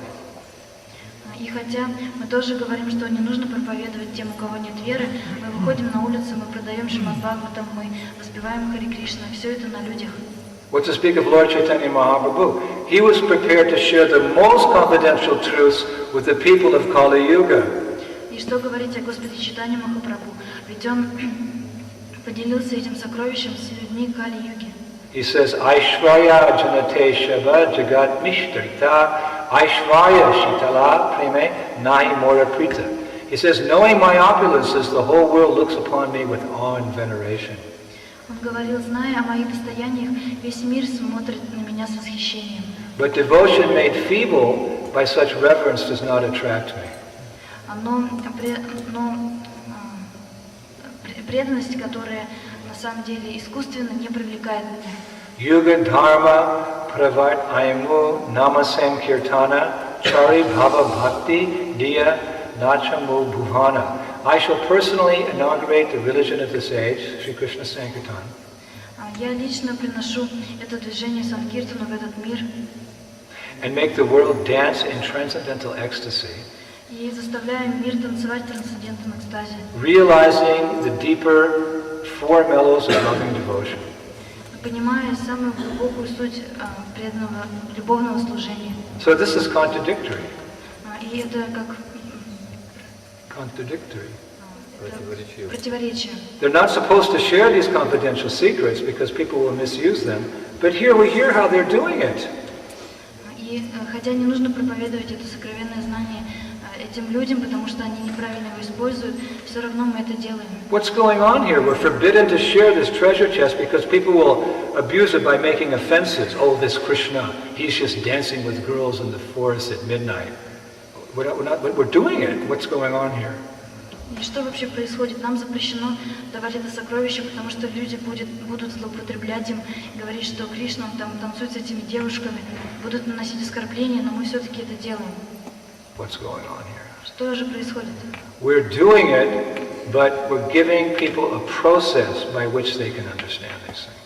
И хотя мы тоже говорим, что не нужно проповедовать тем, у кого нет веры, мы выходим на улицу, мы продаем Шримад Бхагаватам, мы воспеваем Харе Кришна, все это на людях. What to speak of Lord Chaitanya Mahaprabhu? He was prepared to share the most confidential truths with the people of Kali Yuga. И что говорить о Господе Чайтанье Махапрабху? Ведь Он поделился этим сокровищем с людьми Кали-юги. He says, Aishvarya janate shava jagat mishtarita Aishvarya shitala prime nahi mora prita. He says, knowing my opulences, the whole world looks upon me with awe and veneration. Он говорил, зная о моих достояниях, весь мир смотрит на меня с восхищением. But devotion made feeble by such reverence does not attract me. Но преданность, которая на самом деле искусственно, не привлекает меня. Yuga dharma pravart aimu namasam kirtana chari bhava bhakti diya nachamu bhuvana. I shall personally inaugurate the religion of this age, Sri Krishna Sankirtan. Я лично приношу это движение Санкиртану в этот мир. And make the world dance in transcendental ecstasy. И заставляю мир танцевать в трансцендентном экстазе. Realizing the deeper four mellows of loving devotion. Понимая самую глубокую суть преданного любовного служения. So this is contradictory. И это как Contradictory. Противоречие. They're not supposed to share these confidential secrets because people will misuse them. But here we hear how they're doing it. И хотя не нужно проповедовать это сокровенное знание этим людям, потому что они неправильно его используют, все равно мы это делаем. What's going on here? We're forbidden to share this treasure chest because people will abuse it by making offenses. Oh, this Krishna, he's just dancing with girls in the forest at midnight. We're doing it. What's going on here? И что вообще происходит? Нам запрещено давать это сокровище, потому что люди будут злоупотреблять им, говорить, что Кришна он там танцует с этими девушками, будут наносить оскорбления, но мы все-таки это делаем. What's going on here? Что же происходит? We're doing it, but we're giving people a process by which they can understand these things.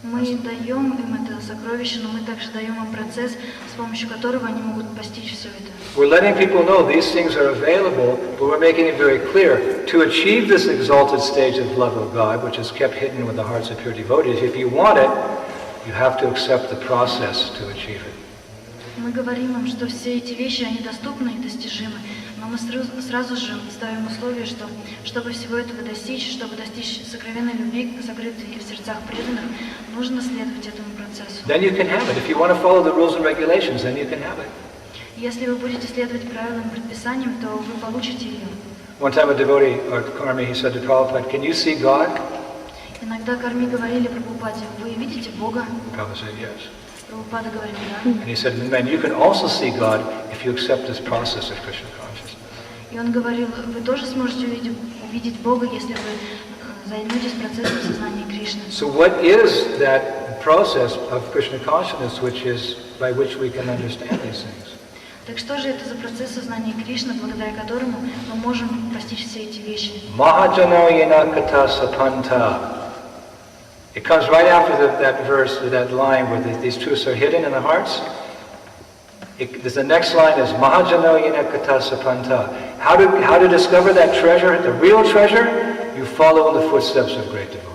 Мы даем им это сокровище, но мы также даем им процесс, с помощью которого они могут постичь все это. We're letting people know these things are available, but we're making it very clear. To achieve this exalted stage of love of God, which is kept hidden with the hearts of pure devotees, if you want it, you have to accept the process to achieve it. Мы говорим им, что все эти вещи, они доступны и достижимы, но мы сразу же ставим условие, что чтобы всего этого достичь, чтобы достичь сокровенной любви, сокрытой в сердцах преданных, нужно следовать этому процессу. Then you can have it. If you want to follow the rules and regulations, then you can have it. Если вы будете следовать правилам и предписаниям, то вы получите ее. One time a devotee, or Karmi, he said to Prabhupada, "Can you see God?" Иногда Карми говорили Прабхупаде: вы видите Бога? Prabhupada said, "Yes." Прабхупада говорит: да. And he said, "Man, you can also see God if you accept this process of Krishna consciousness." И он говорил: вы тоже сможете увидеть Бога, если вы займетесь процессом сознания Кришны. So what is that process of Krishna consciousness, by which we can understand these things? Так что же это за процесс сознания Кришны, благодаря которому мы можем постичь все эти вещи? Mahajanoyena kata sapanta. It comes right after that verse, that line where these truths are hidden in the hearts. The next line is Mahajanoyena kata sapanta. How to discover that treasure, the real treasure? You follow in the footsteps of great devotees.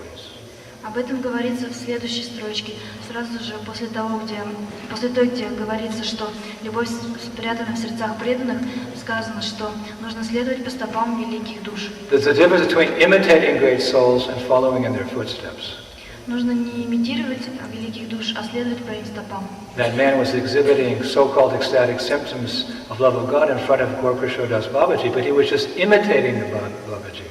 Об этом говорится в следующей строчке, сразу же после той, где говорится, что любовь спрятана в сердцах преданных, сказано, что нужно следовать по стопам великих душ. There's a difference between imitating great souls and following in their footsteps. Нужно не имитировать великих душ, а следовать по их стопам. That man was exhibiting so-called ecstatic symptoms of love of God in front of Gaur Kishore Das Babaji, but he was just imitating the Babaji.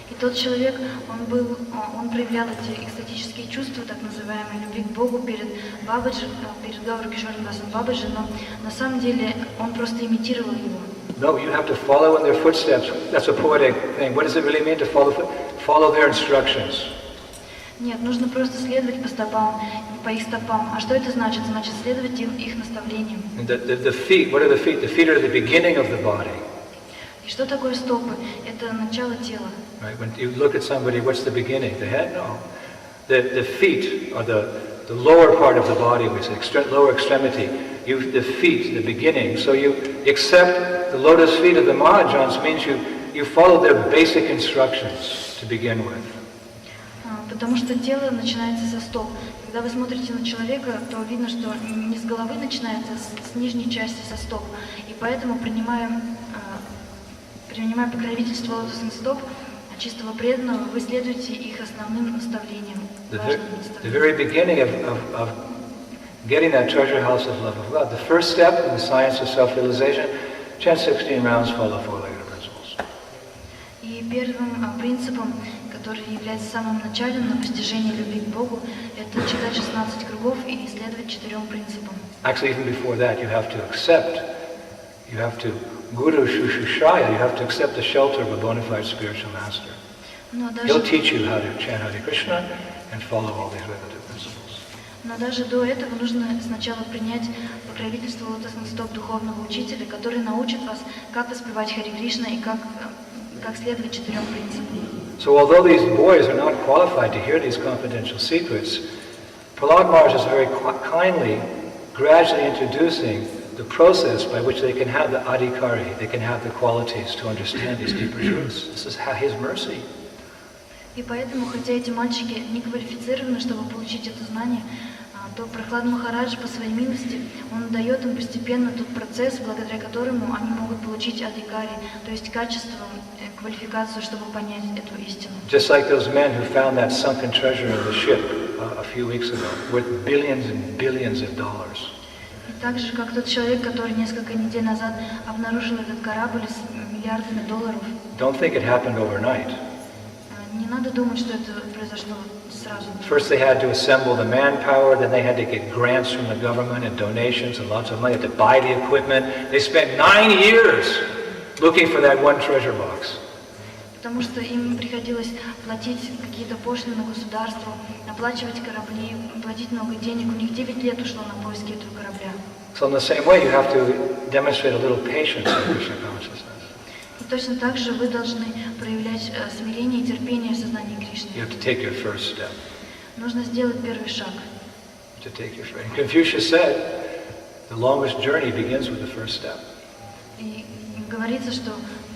И тот человек, он проявлял эти экстатические чувства, так называемые, любви к Богу перед Бабаджи, перед Гауру Кишором Дасом Бабаджи, но на самом деле он просто имитировал его. No, you have to follow in their footsteps. That's a poetic thing. What does it really mean to follow their instructions? Нет, нужно просто следовать по стопам, по их стопам. А что это значит? Значит, следовать их наставлениям. The feet, what are the feet? The feet are the beginning of the body. И что такое стопы? Это начало тела. Right? When you look at somebody, what's the beginning? The head? No. The feet are the lower part of the body, we say, lower extremity. The feet, the beginning. So you accept the lotus feet of the Mahajans means you follow their basic instructions to begin with. Потому что тело начинается со стоп. Когда вы смотрите на человека, то видно, что не с головы начинается, а с нижней части, со стоп. И поэтому, принимая покровительство лотосных стоп, чистого преданного, вы следуете их основным наставлениям. The very beginning of getting that treasure house of love of God, the first step in the science of self-realization, chant 16 rounds, follow four-legged principles. И первым принципом, который является самым началом на постижение любви к Богу, это читать 16 кругов и следовать 4 принципам. Actually, even before that, you have to accept, Guru Shushushaya, you have to accept the shelter of a bona fide spiritual master. He'll teach you how to chant Hare Krishna and follow all these relative principles. Но даже до этого нужно сначала принять покровительство лотосных стоп духовного учителя, который научит вас, как воспевать Харе Кришна и как следовать 4 принципам. So although these boys are not qualified to hear these confidential secrets, Prahlad Maharaj is very kindly, gradually introducing the process by which they can have the adhikari, they can have the qualities to understand these deeper truths. This is his mercy. И поэтому, хотя эти мальчики не квалифицированы, чтобы получить это знание, то Прохлад Махарадж по своей милости, он дает им постепенно тот процесс, благодаря которому они могут получить адхикари, то есть качество, квалификацию, чтобы понять эту истину. Just like those men who found that sunken treasure in the ship a few weeks ago, worth billions and billions of dollars. И так же, как тот человек, который несколько недель назад обнаружил этот корабль с миллиардами долларов. Don't think it happened overnight. Не надо думать, что это произошло сразу. First they had to assemble the manpower, then they had to get grants from the government and donations and lots of money to buy the equipment. They spent 9 years looking for that one treasure box. Потому что им приходилось платить какие-то пошлины государству, оплачивать корабли, платить много денег. У них 9 лет ушло на поиски этого корабля. So in the same way, you have to demonstrate a little patience in Krishna consciousness. И точно так же вы должны проявлять смирение и терпение в сознании Кришны. You have to take your first step. Нужно сделать первый шаг. To take your first. And Confucius said, the longest journey begins with the first step. И говорится, что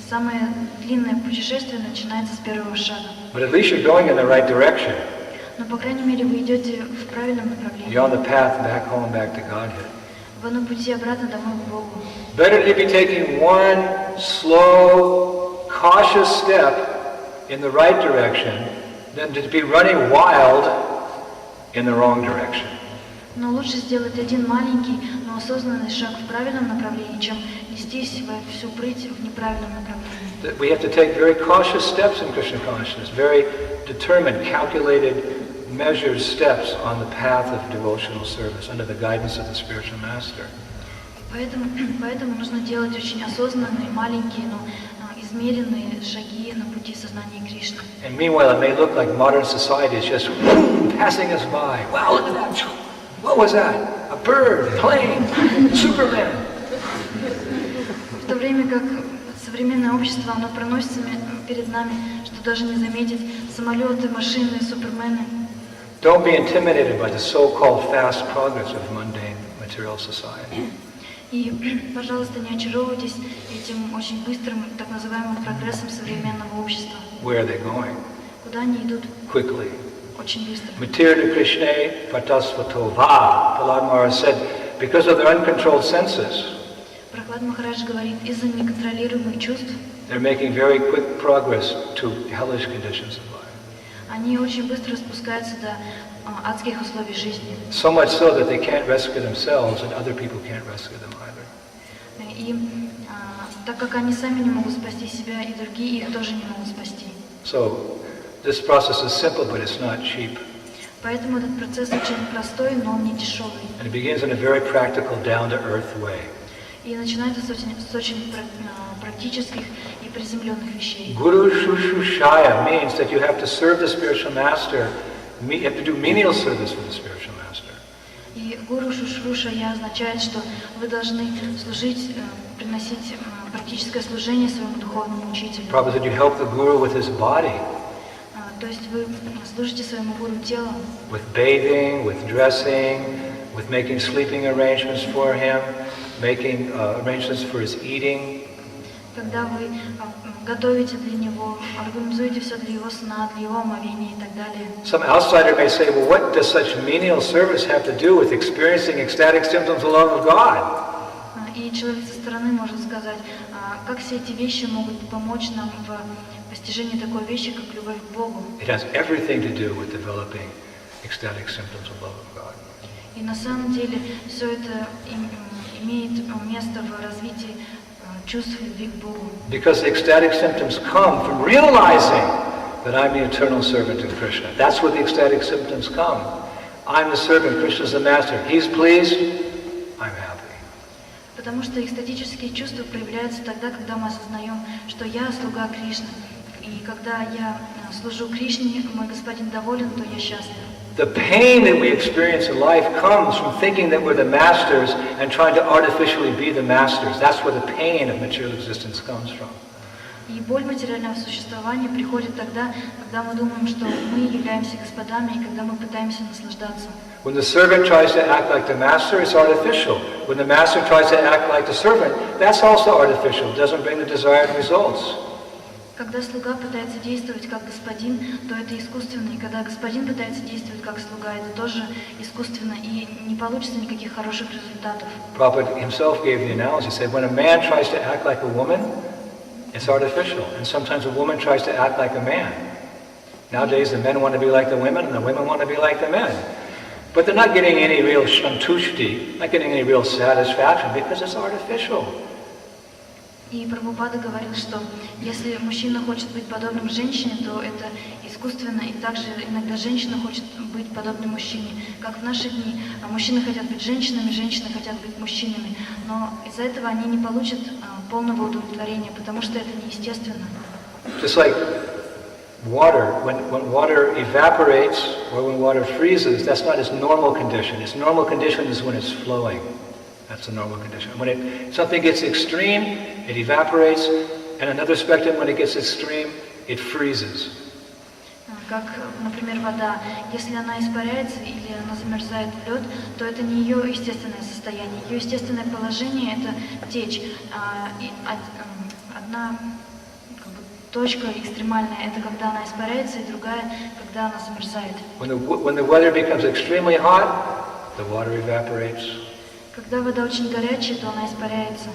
самое длинное путешествие начинается с первого шага. But at least you're going in the right direction. Но, по крайней мере, вы идете в правильном направлении. You're on the path back home, back to Godhead. Вы на пути обратно домой к Богу. Better to be taking one slow, cautious step in the right direction than to be running wild in the wrong direction. Но лучше сделать один маленький, но осознанный шаг в правильном направлении, чем нестись во всю прыть в неправильном направлении. We have to take very cautious steps in Krishna consciousness, very determined, calculated, measured steps on the path of devotional service under the guidance of the spiritual master. Поэтому нужно делать очень осознанные, маленькие, но измеренные шаги на пути сознания Кришны. And meanwhile, it may look like modern society is just passing us by. Wow, look at that! What was that? A bird, a plane, Superman. В то время как современное общество, оно проносится перед нами, что даже не заметить самолеты, машины, супермены. Don't be intimidated by the so-called fast progress of mundane material society. И, пожалуйста, не очаровывайтесь этим очень быстрым, так называемым прогрессом современного общества. Where are they going? Куда они идут? Quickly. Очень быстро. Material Krishna patasvato va. Prahlad Maharaj said, because of their uncontrolled senses, Прохлад Махарадж говорит, из-за неконтролируемых чувств they're making very quick progress to hellish conditions of life. они очень быстро спускаются до адских условий жизни. So much so that they can't rescue themselves and other people can't rescue them either. И так как они сами не могут спасти себя, и другие их тоже не могут спасти. So this process is simple, but it's not cheap. Поэтому этот процесс очень простой, но он не дешевый. And it begins in a very practical, down-to-earth way. И начинается с очень практических и приземленных вещей. Guru Shushushaya means that you have to serve the spiritual master, you have to do menial service for the spiritual master. И Гуру Шушрушая означает, что вы должны служить, приносить практическое служение своему духовному учителю. Prabhupada said you help the Guru with his body. То есть вы служите своему Гуру телом. With bathing, with dressing, with making sleeping arrangements for him, making arrangements for his eating. Когда вы готовите для него, организуете все для его сна, для его омовения и так далее. Some outsider may say, well, what does such menial service have to do with experiencing ecstatic symptoms of love of God? И человек со стороны может сказать, как все эти вещи могут помочь нам в постижении такой вещи, как любовь к Богу. It has everything to do with developing ecstatic symptoms of love of God. И на самом деле все это имеет место в развитии чувств любви к Богу. Because the ecstatic symptoms come from realizing that I'm the eternal servant of Krishna. That's where the ecstatic symptoms come. I'm the servant, Krishna's the master. He's pleased, I'm happy. Потому что экстатические чувства проявляются тогда, когда мы осознаем, что я слуга Кришны. И когда я служу Кришне, мой Господин доволен, то я счастлив. The pain that we experience in life comes from thinking that we're the masters and trying to artificially be the masters. That's where the pain of material existence comes from. И боль материального существования приходит тогда, когда мы думаем, что мы являемся господами, и когда мы пытаемся наслаждаться. When the servant tries to act like the master, it's artificial. When the master tries to act like the servant, that's also artificial. It doesn't bring the desired results. Когда слуга пытается действовать как господин, то это искусственно, и когда господин пытается действовать как слуга, это тоже искусственно, и не получится никаких хороших результатов. Prabhupada himself gave the analogy. He said, when a man tries to act like a woman, it's artificial. And sometimes a woman tries to act like a man. Nowadays the men want to be like the women, and the women want to be like the men. But they're not getting any real santushti, not getting any real satisfaction, because it's artificial. И Прабхупада говорил, что если мужчина хочет быть подобным женщине, то это искусственно, и также иногда женщина хочет быть подобной мужчине. Как в наши дни мужчины хотят быть женщинами, женщины хотят быть мужчинами, но из-за этого они не получат полного удовлетворения, потому что это неестественно. Just like water, when water evaporates or when water freezes, that's not its normal condition. Its normal condition is when it's flowing. That's the normal condition. When something gets extreme, it evaporates, and another spectrum, when it gets extreme, it freezes. Как, например, вода. Если она испаряется или она замерзает в лед, то это не ее естественное состояние. Ее естественное положение – это течь. Одна точка экстремальная – это когда она испаряется, и другая – когда она замерзает. When the weather becomes extremely hot, the water evaporates. Когда вода очень горячая, то она испаряется.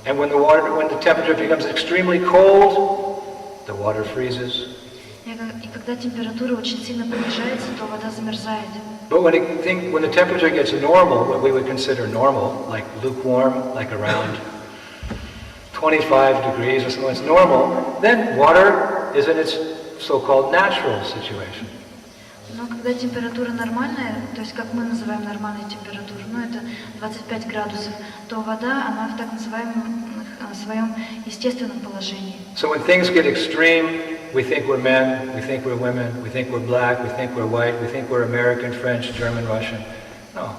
And when the temperature becomes extremely cold, the water freezes. И когда температура очень сильно понижается, то вода замерзает. But when the temperature gets normal, what we would consider normal, like lukewarm, like around 25 degrees or something, it's normal, then water is in its so-called natural situation. Но когда температура нормальная, то есть как мы называем нормальную температуру, это 25 градусов, то вода, она в так называемом своем естественном положении. So when things get extreme, we think we're men, we think we're women, we think we're black, we think we're white, we think we're American, French, German, Russian. No,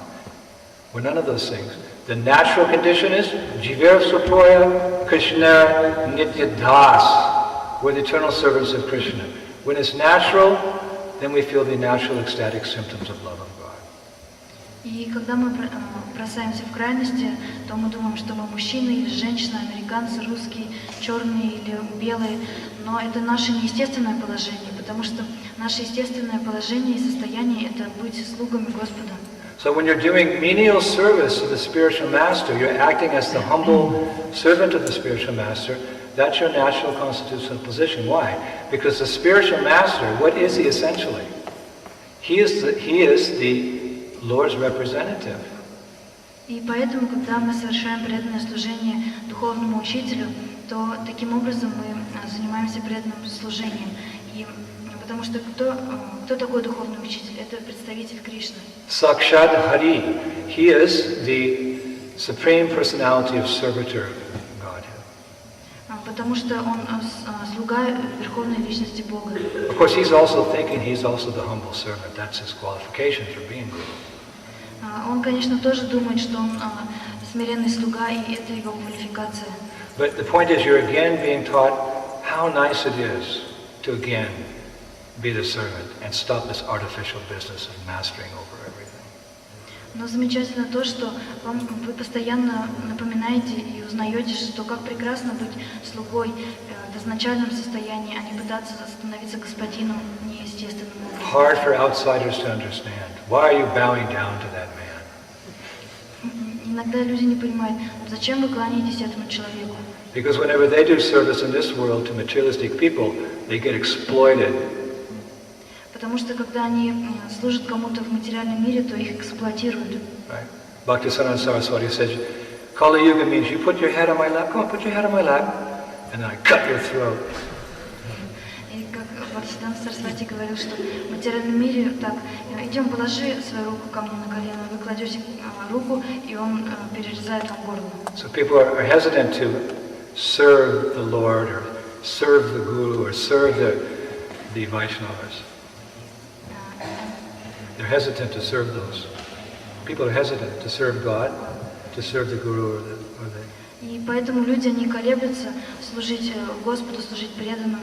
we're none of those things. The natural condition is Jiver Supoya Krishna Nityadas. We're the eternal servants of Krishna. When it's natural, then we feel the natural ecstatic symptoms of love of God. И когда мы бросаемся в крайности, то мы думаем, что мы мужчины или женщины, американцы, русские, черные или белые, но это наше неестественное положение, потому что наше естественное положение и состояние – это быть слугами Господа. So when you're doing menial service to the spiritual master, you're acting as the humble servant of the spiritual master. That's your natural constitutional position. Why? Because the spiritual master, what is he essentially? He is the Lord's representative. И поэтому, когда мы совершаем преданное служение духовному учителю, то таким образом мы занимаемся преданным служением. И потому что кто такой духовный учитель? Это представитель Кришны. Sakshat Hari. He is the supreme personality of servitor of Godhead. Потому что он слуга верховной личности Бога. Of course, he's also thinking he's also the humble servant. That's his qualification for being Guru. Он, конечно, тоже думает, что он смиренный слуга, и это его квалификация. But the point is, you're again being taught how nice it is to again be the servant and stop this artificial business of mastering over everything. Но замечательно то, что вы постоянно напоминаете и узнаете, что как прекрасно быть слугой в изначальном состоянии, а не пытаться становиться господином неестественным образом. Hard for outsiders to understand. Why are you bowing down to that man? Иногда люди не понимают, зачем вы кланяетесь этому человеку. Because whenever they do service in this world to materialistic people, they get exploited. Потому что когда они служат кому-то в материальном мире, то их эксплуатируют. Right? Bhaktisiddhanta Saraswati says, Kali Yuga means you put your head on my lap, come on, put your head on my lap, and then I cut your throat. И как Бхактисиданта Сарасвати говорил, что в материальном мире так, идем, положи свою руку ко мне на колено, вы кладете руку, и он перерезает вам горло. So people are hesitant to serve the Lord, or serve the Guru, or serve the Vaishnavas. They're hesitant to serve those. People are hesitant to serve God, to serve the Guru, or the. И поэтому люди, они колеблются служить Господу, служить преданным.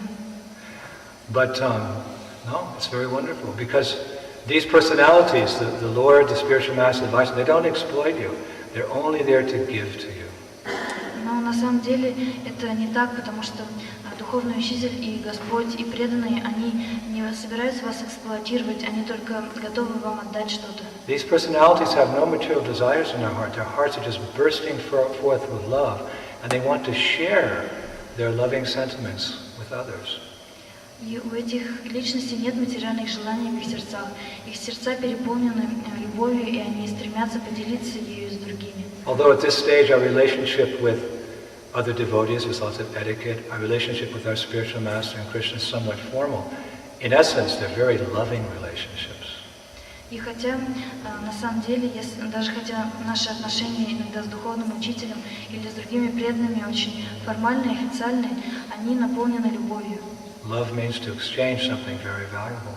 But no, it's very wonderful because these personalities, the Lord, the spiritual master, the Vaishnava, they don't exploit you. They're only there to give to you. Но на самом деле это не так, потому что духовный учитель и Господь, и преданные, они не собираются вас эксплуатировать, они только готовы вам отдать что-то. These personalities have no material desires in their heart. Their hearts are just bursting forth with love, and they want to share their loving sentiments with others. И у этих личностей нет материальных желаний в их сердцах. Их сердца переполнены любовью, и они стремятся поделиться ею с другими. Although at this stage our relationship with other devotees is lots of etiquette, our relationship with our spiritual master and Krishna is somewhat formal. In essence, they're very loving relationships. И хотя, на самом деле, даже хотя наши отношения иногда с духовным учителем или с другими преданными очень формальные, официальные, они наполнены любовью. Love means to exchange something very valuable.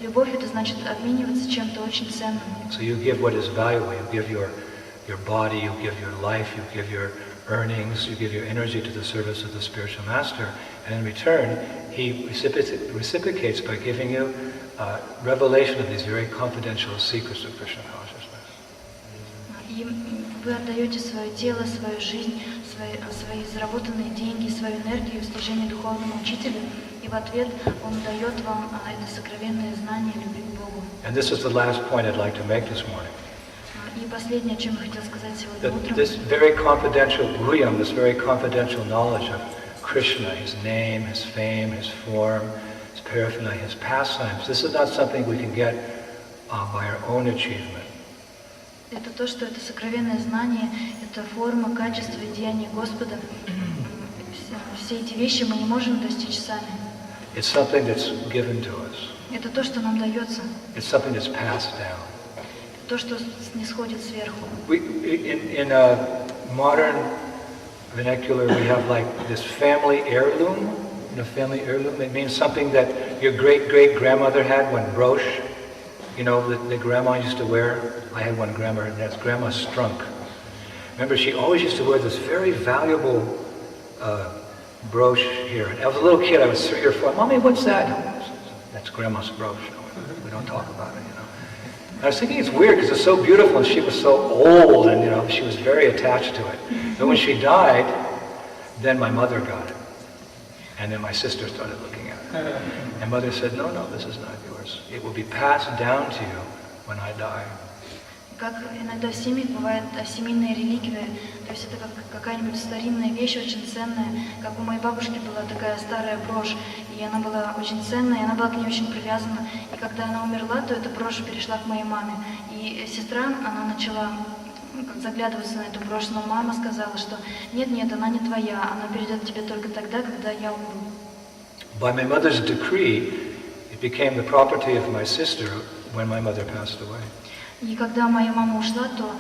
Любовь — это значит обмениваться чем-то очень ценным. So you give what is valuable. You give your body, you give your life, you give your earnings, you give your energy to the service of the spiritual master, and in return, he reciprocates by giving you revelation of these very confidential secrets of Krishna consciousness. И вы отдаете свое тело, свою жизнь, свои заработанные деньги, свою энергию в служении духовному учителю, и в ответ он дает вам это сокровенное знание любви к Богу. And this is the last point I'd like to make this morning. И последнее, о чем я хотел сказать сегодня утром. This very confidential guhyam, this very confidential knowledge of Krishna, his name, his fame, his form, his paraphernalia, his pastimes, this is not something we can get by our own achievement. Это то, что это сокровенное знание, это форма, качество и деяния Господа. Все эти вещи мы не можем достичь сами. It's something that's given to us. Это то, что нам дается. It's something that's passed down. То, что снисходит сверху. In modern vernacular, we have like this family heirloom. Family heirloom. It means something that your great-great-grandmother had, one brooch, you know, that the grandma used to wear. I had one grandma, and that's Grandma Strunk. Remember, she always used to wear this very valuable brooch here. And I was a little kid, I was 3 or 4. Mommy, what's that? That's Grandma's brooch. We don't talk about it, you know. And I was thinking it's weird because it's so beautiful, and she was so old, and you know, she was very attached to it. But when she died, then my mother got it. And then my sister started looking at it. And Mother said, no, this is not yours. It will be passed down to you when I die. Как иногда в семьях бывает семейная реликвия, то есть это как какая-нибудь старинная вещь, очень ценная, как у моей бабушки была такая старая брошь, и она была очень ценная, и она была к ней очень привязана. И когда она умерла, то эта брошь перешла к моей маме. И сестра, она начала заглядываться на эту брошь, но мама сказала, что нет, она не твоя, она перейдет к тебе только тогда, когда я умру. By my mother's decree, it became the property of my sister when my mother passed away. И когда моя мама ушла, то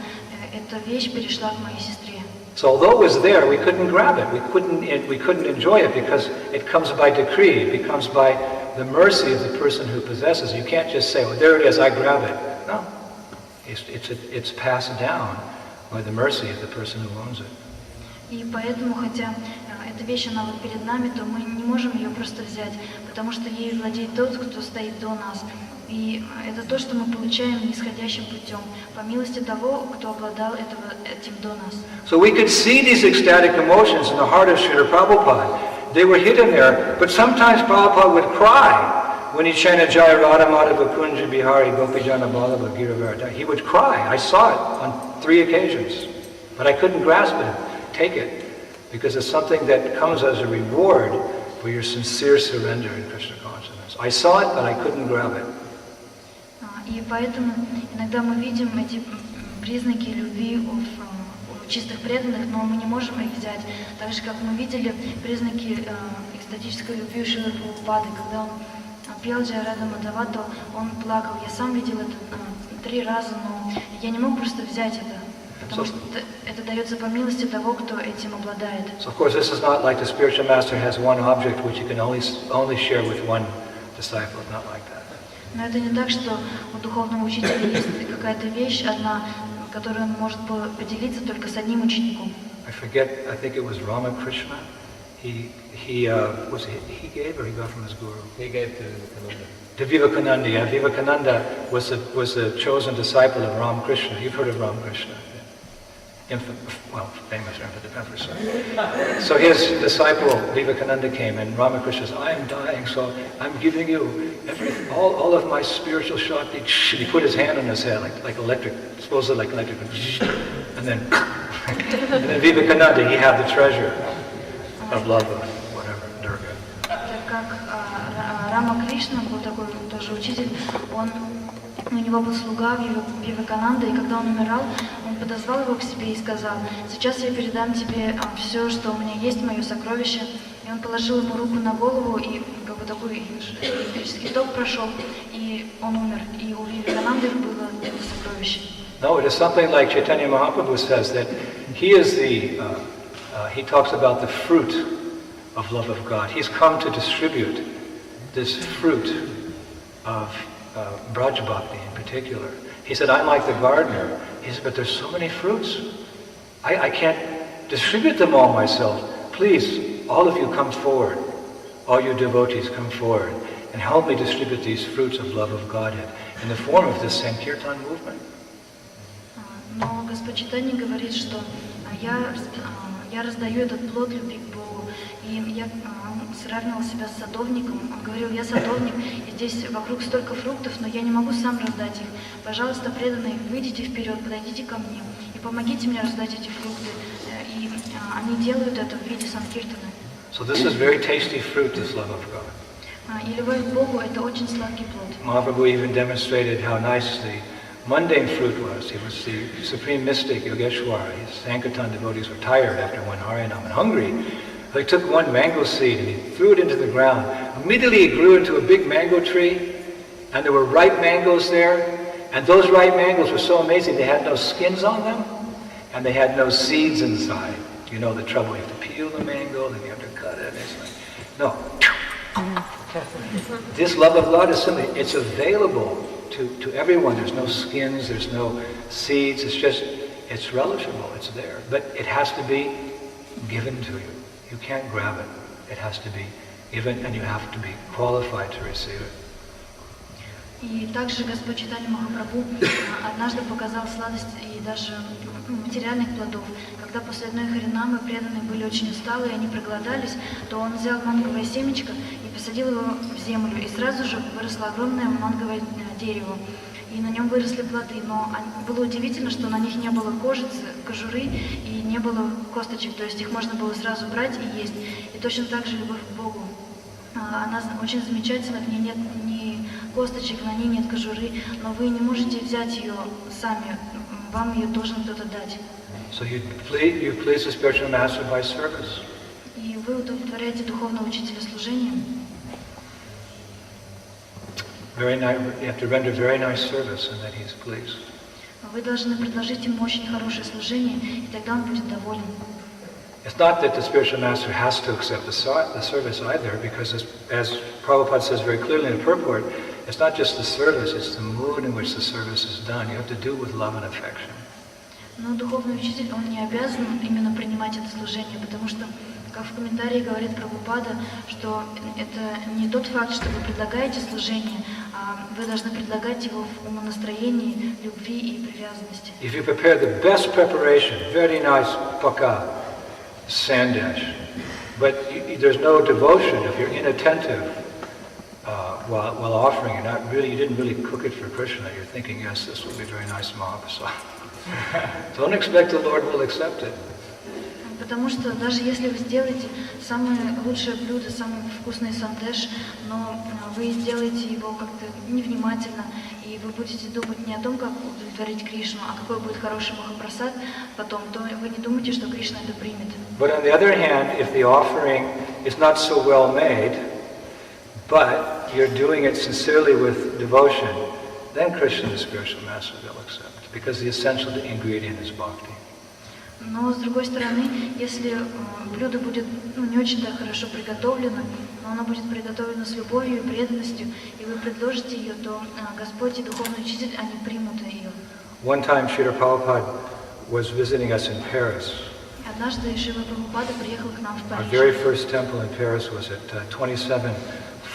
эта вещь перешла к моей сестре. So although it was there, we couldn't grab it. We couldn't enjoy it because it comes by decree. It becomes by the mercy of the person who possesses. You can't just say, "Well, there it is. I grab it." No, it's passed down by the mercy of the person who owns it. И поэтому, хотя эта вещь, она вот перед нами, то мы не можем ее просто взять, потому что ею владеет тот, кто стоит до нас. И это то, что мы получаем нисходящим путем, по милости того, кто обладал этим до нас. So we could see these ecstatic emotions in the heart of Srila Prabhupada. They were hidden there, but sometimes Prabhupada would cry when he chanted Jai Radha Madhava Kunja Bihari Gopijana Ballabha Giravardha. He would cry. I saw it on 3 occasions, but I couldn't grasp it, take it, because it's something that comes as a reward for your sincere surrender in Krishna consciousness. I saw it, but I couldn't grab it. И поэтому иногда мы видим эти признаки любви у чистых преданных, но мы не можем их взять. Так же, как мы видели признаки экстатической любви у Шрилы Прабхупады, когда он пел Джай Рада Мадхава, то он плакал. Я сам видел это 3 раза, но я не мог просто взять это, потому что это дается по милости того, кто этим обладает. So of course this is not like the spiritual master has one object which you can only share with one disciple. It's not like that. Но это не так, что у духовного учителя есть какая-то вещь одна, которую он может поделиться только с одним учеником. I think it was Ramakrishna. He gave or he got from his guru? He gave to Vivekananda. To Vivekananda, yeah. Vivekananda was the chosen disciple of Ramakrishna. You've heard of Ramakrishna. Famous Emperor. So his disciple Vivekananda came, and Ramakrishna says, "I am dying, so I'm giving you all of my spiritual shakti." He put his hand on his head like electric, supposedly like electric, and then Vivekananda, he had the treasure of love of whatever Durga. Как Рама Кришна был такой тоже учитель, у него был слуга Вивекананда, и когда он умирал, он подозвал его к себе и сказал: «Сейчас я передам тебе все, что у меня есть, мое сокровище, И он положил ему руку на голову, и как бы такой электрический ток прошел, и он умер. И у Вивекананды было это сокровище. No, it is something like Chaitanya Mahaprabhu says that he is he talks about the fruit of love of God. He's come to distribute this fruit of Braj Bhakti in particular. He said, I'm like the gardener. He said, but there's so many fruits. I can't distribute them all myself. Please, all of you come forward. All you devotees come forward and help me distribute these fruits of love of Godhead in the form of this Sankirtan movement. Но Господь Чайтанья говорит, что я раздаю этот плод любви к Богу. И я сравнивал себя с садовником. Он говорил, я садовник, и здесь вокруг столько фруктов, но я не могу сам раздать их. Пожалуйста, преданные, выйдите вперед, подойдите ко мне и помогите мне раздать эти фрукты. И они делают это в виде санкиртаны. So this is very tasty fruit, this love of God. И любовь к Богу — это очень сладкий плод. Mahaprabhu even demonstrated how nice the mundane fruit was. He was the supreme mystic, Yogeshwara. His Sankirtan devotees were tired after one harinam and hungry. So he took one mango seed and he threw it into the ground. Immediately it grew into a big mango tree, and there were ripe mangoes there. And those ripe mangoes were so amazing, they had no skins on them, and they had no seeds inside. You know the trouble, you have to peel the mango, then you have to cut it. It's like, no. This love of God is simply, it's available to everyone. There's no skins, there's no seeds, it's relishable, it's there. But it has to be given to you. You can't grab it. It has to be given, and you have to be qualified to receive it. И также Господь Чайтанья Махапрабху однажды показал сладость и даже материальных плодов. Когда после одной харинамы преданные были очень усталые, они проголодались, то он взял манговое семечко и посадил его в землю, и сразу же выросло огромное манговое дерево. И на нем выросли плоды, но было удивительно, что на них не было кожуры и не было косточек, то есть их можно было сразу брать и есть. И точно так же любовь к Богу. Она очень замечательна, в ней нет ни косточек, на ней нет кожуры, но вы не можете взять ее сами, вам ее должен кто-то дать. So you please the spiritual master by service. И вы удовлетворяете духовного учителя служением. You have to render very nice service, and then he's pleased. Вы должны предложить ему очень хорошее служение, и тогда он будет доволен. It's not that the spiritual master has to accept the service either, because as Prabhupada says very clearly in the purport, it's not just the service, it's the mood in which the service is done. You have to do it with love and affection. Но духовный учитель, он не обязан именно принимать это служение, потому что, как в комментарии говорит Прабхупада, что это не тот факт, что вы предлагаете служение, а вы должны предлагать его в умонастроении, любви и привязанности. If you prepare the best preparation, very nice paka, sandesh, but there's no devotion, if you're inattentive while offering, you didn't really cook it for Krishna, you're thinking, yes, this will be very nice Mahaprasad. Don't expect the Lord will accept it. Потому что даже если вы сделаете самое лучшее блюдо, самый вкусный сандеш, но вы сделаете его как-то невнимательно, и вы будете думать не о том, как удовлетворить Кришну, а какой будет хороший Махапрасад потом, то вы не думаете, что Кришна это примет. But on the other hand, if the offering is not so well made, but you're doing it sincerely with devotion, then Krishna, the spiritual master, will accept, because the essential ingredient is bhakti. Но, с другой стороны, если блюдо будет не очень так хорошо приготовлено, но оно будет приготовлено с любовью и преданностью, и вы предложите ее, то Господь и Духовный Учитель, они примут ее. One time, Srila Prabhupada was visiting us in Paris. Однажды Шрила Прабхупада приехал к нам в Our Париж. very first temple in Paris was at 27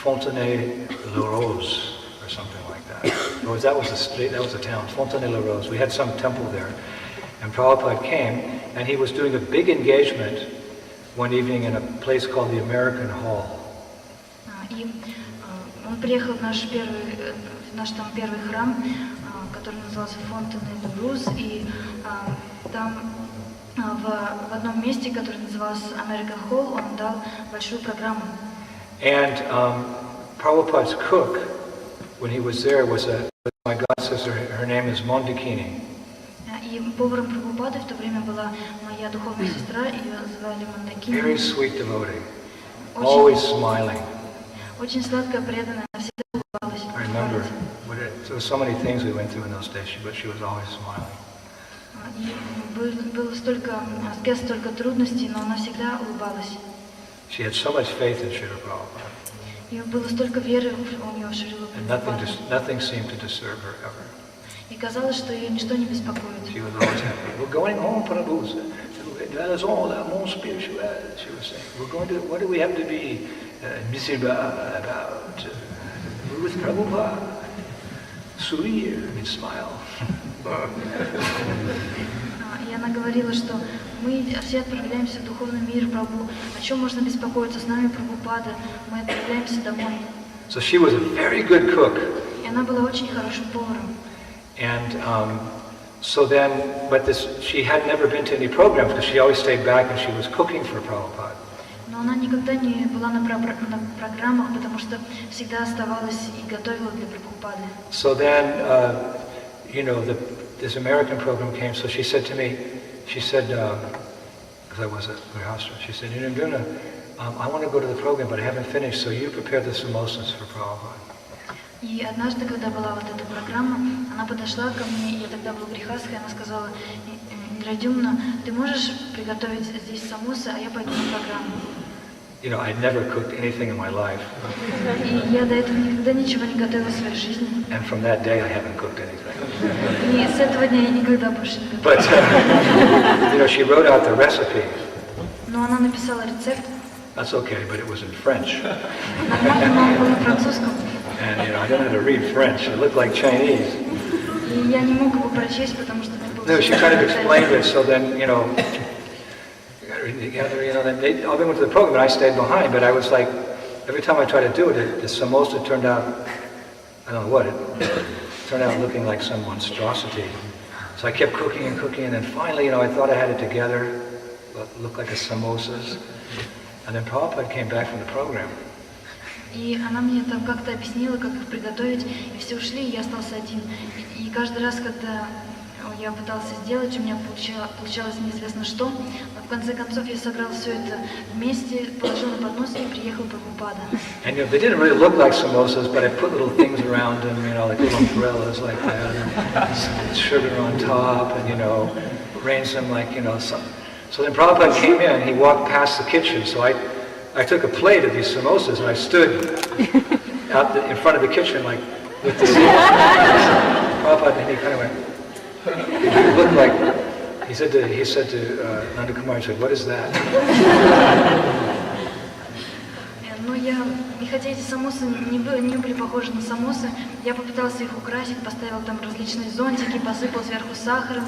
Fontenay-le-Rose, or something like that. Or that was a street, that was a town, Fontenay-le-Rose. We had some temple there. And Prabhupada came, and he was doing a big engagement one evening in a place called the American Hall. И он приехал в наш там первый храм, который назывался Fontenay-le-Rose, и там в одном месте, которое называлось American Hall, он дал большую программу. And Prabhupada's cook, when he was there, was my god sister. Her name is Mondakini. И поваром Прабхупады в то время была моя духовная сестра, ее звали Мандакини. Very sweet devotee. always smiling. Очень сладкая, преданная, она всегда улыбалась. I remember there were so many things we went through in those days, but she was always smiling. И было столько трудностей, но она всегда улыбалась. She had so much faith in Srila Prabhupada. И было столько веры у нее в Шрилу Прабхупаду. Nothing seemed to disturb her ever. И казалось, что ее ничто не беспокоит. She was always happy. We're going home, Prabhu. That is all. That more spiritual. She was saying. We're going to. What do we have to be miserable about? We're with Prabhupada. Surya and smile. И она говорила, что мы все отправляемся в духовный мир, Прабху. О чем можно беспокоиться? С нами Прабхупада. Мы отправляемся домой. So she was a very good cook. И она была очень хорошим поваром. And so then, she had never been to any programs because she always stayed back and she was cooking for Prabhupada. Но она никогда не была на программах, потому что всегда оставалась и готовила для Прабхупады. So then, this American program came, so she said to me, because I was at Grihastra, she said, Inder, I want to go to the program, but I haven't finished, so you prepare the samosas for Prabhupada. И однажды, когда была вот эта программа, она подошла ко мне, я тогда был в Грихастхе, она сказала, Индрадьюмна, ты можешь приготовить здесь самосы, а я пойду на программу. I'd never cooked anything in my life. И я до этого никогда ничего не готовила в своей жизни. And from that day I haven't cooked anything. И с этого дня я никогда больше не готовила. But, she wrote out the recipe. Но она написала рецепт. That's okay, but it was in French. Нормально, но он был на французском. And I don't know how to read French. It looked like Chinese. И я не мог его прочесть, потому что мне было... No, she kind of explained it, so then, you got to read together, then they all went to the program and I stayed behind, but I was like, every time I tried to do it, the samosa turned out, I don't know what, it turned out looking like some monstrosity. So I kept cooking and cooking, and then finally, I thought I had it together, it looked like a samosas. And then Prabhupada came back from the program. И она мне там как-то объяснила, как их приготовить, и все ушли, и я остался один. И каждый раз, когда я пытался сделать, у меня получалось неизвестно что, но в конце концов я собрал все это вместе, положил на поднос и приехал Прабхупада. And they didn't really look like samosas, but I put little things around them, like little umbrellas like that, and sugar on top, and arranged them like, some. So then Prabhupada came in, he walked past the kitchen, so I took a plate of these samosas and I stood out in front of the kitchen like with the Prabhupada, and he kind of went, it looked like, he said to Nanda Kumar, he said, what is that? Но хотя эти самосы не были похожи на самосы, я попытался их украсить, поставил там различные зонтики, посыпал сверху сахаром,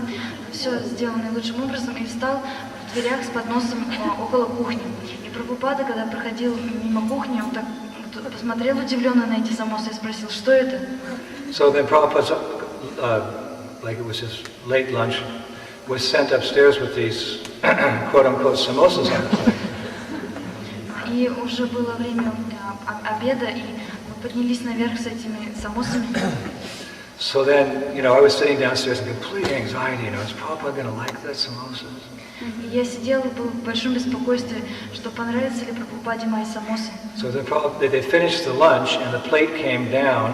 все сделано наилучшим образом, и встал в дверях с подносом около кухни. И Прабхупада, когда проходил мимо кухни, он так посмотрел удивленно на эти самосы и спросил, что это? So then Prabhupada, like it was his late lunch, was sent upstairs with these quote-unquote samosas on the plate. И уже было время обеда, и мы поднялись наверх с этими самосами. So then, I was sitting downstairs in complete anxiety, is Prabhupada going to like that samosas? И я сидела и был в большом беспокойстве, что понравятся ли Прабхупаде мои самосы. So they finished the lunch, and the plate came down,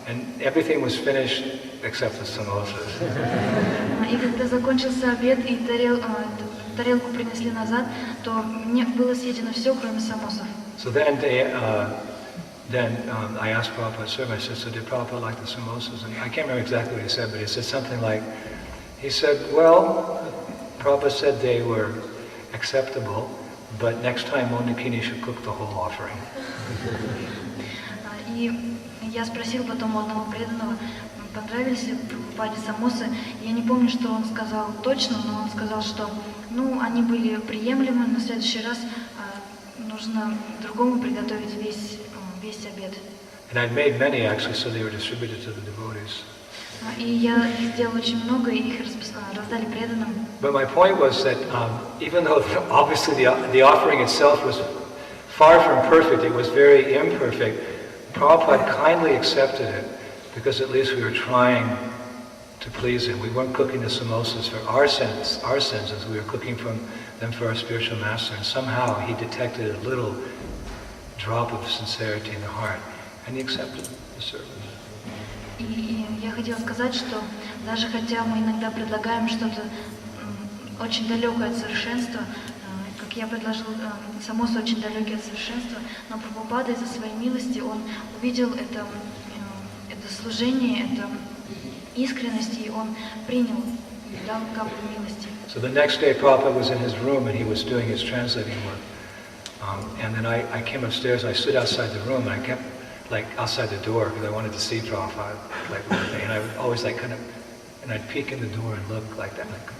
and everything was finished except the samosas. И когда закончился обед и тарелку принесли назад, то мне было съедено все, кроме самосов. So then I asked Prabhupada, sir, I said, so did Prabhupada like the samosas? And I can't remember exactly what he said, but he said something like, he said, well, Prabhupada said they were acceptable, but next time Mondakini should cook the whole offering. И я спросил потом у одного преданного, понравились ли Прабхупаде самосы. Я не помню, что он сказал точно, но он сказал, что они были приемлемы, но в следующий раз нужно другому приготовить весь обед. And I'd made many actually, so they were distributed to the devotees. И я сделал очень много, и их раздали преданным. But my point was that even though obviously the offering itself was far from perfect, it was very imperfect, Prabhupada kindly accepted it because at least we were trying to please him. We weren't cooking the samosas for our senses, we were cooking them for our spiritual master, and somehow he detected a little drop of sincerity in the heart, and he accepted the service. И я хотела сказать, что даже хотя мы иногда предлагаем что-то очень далекое от совершенства, как я предложил самос очень далекий от совершенства, но Прабхупада из-за своей милости, он увидел это служение, это искренность, и он принял, дал каплю милости. So the next day Prabhupada was in his room and he was doing his translating work. And then I came upstairs, I stood outside the room and I kept like outside the door because I wanted to see Prabhupada like one day. And I would always like kind of, and I'd peek in the door and look like that. Like,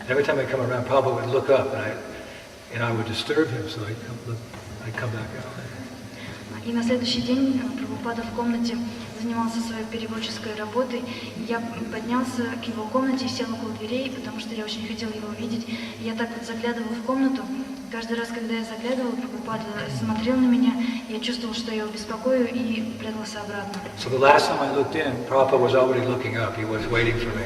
and every time I come around, Prabhupada would look up and I would disturb him, so I'd come back out. И на следующий день Прабхупада в комнате занимался своей переводческой работой. Я поднялся к его комнате и сел около дверей, потому что я очень хотела его видеть. И я так вот заглядывала в комнату. Каждый раз, когда я заглядывала, Прабхупада смотрел на меня, я чувствовал, что я его беспокою, и прятался обратно. So the last time I looked in, Prabhupada was already looking up. He was waiting for me.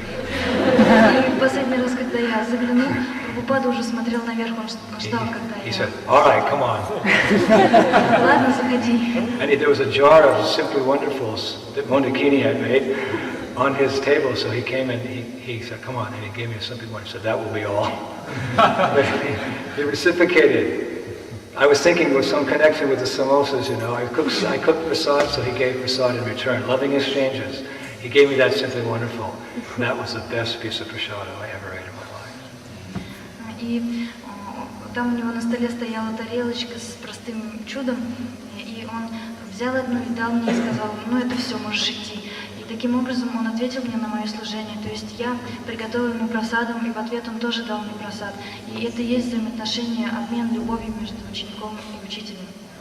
И в последний раз, когда я заглянул, Прабхупада уже смотрел наверх, он ждал, когда я... He said, "All right, come on." Ладно, заходи. And there was a jar of Simply Wonderfuls that Mondakini had made on his table, so he came and he said, "Come on," and he gave me a Simply Wonderful. He said, "That will be all." But he reciprocated. I was thinking with some connection with the samosas, you know. I cooked prasad, so he gave prasad in return. Loving exchanges. He gave me that Simply Wonderful. And that was the best piece of prasada I ever ate in my life. И там у него на столе стояла тарелочка с простым чудом, и он взял одну и дал мне и сказал: "Ну это все, можешь идти". И таким образом он ответил мне на мое служение. То есть я приготовила ему прасадом, и в ответ он тоже дал мне прасад. И это и есть взаимоотношения, обмен любовью между учеником и учителем.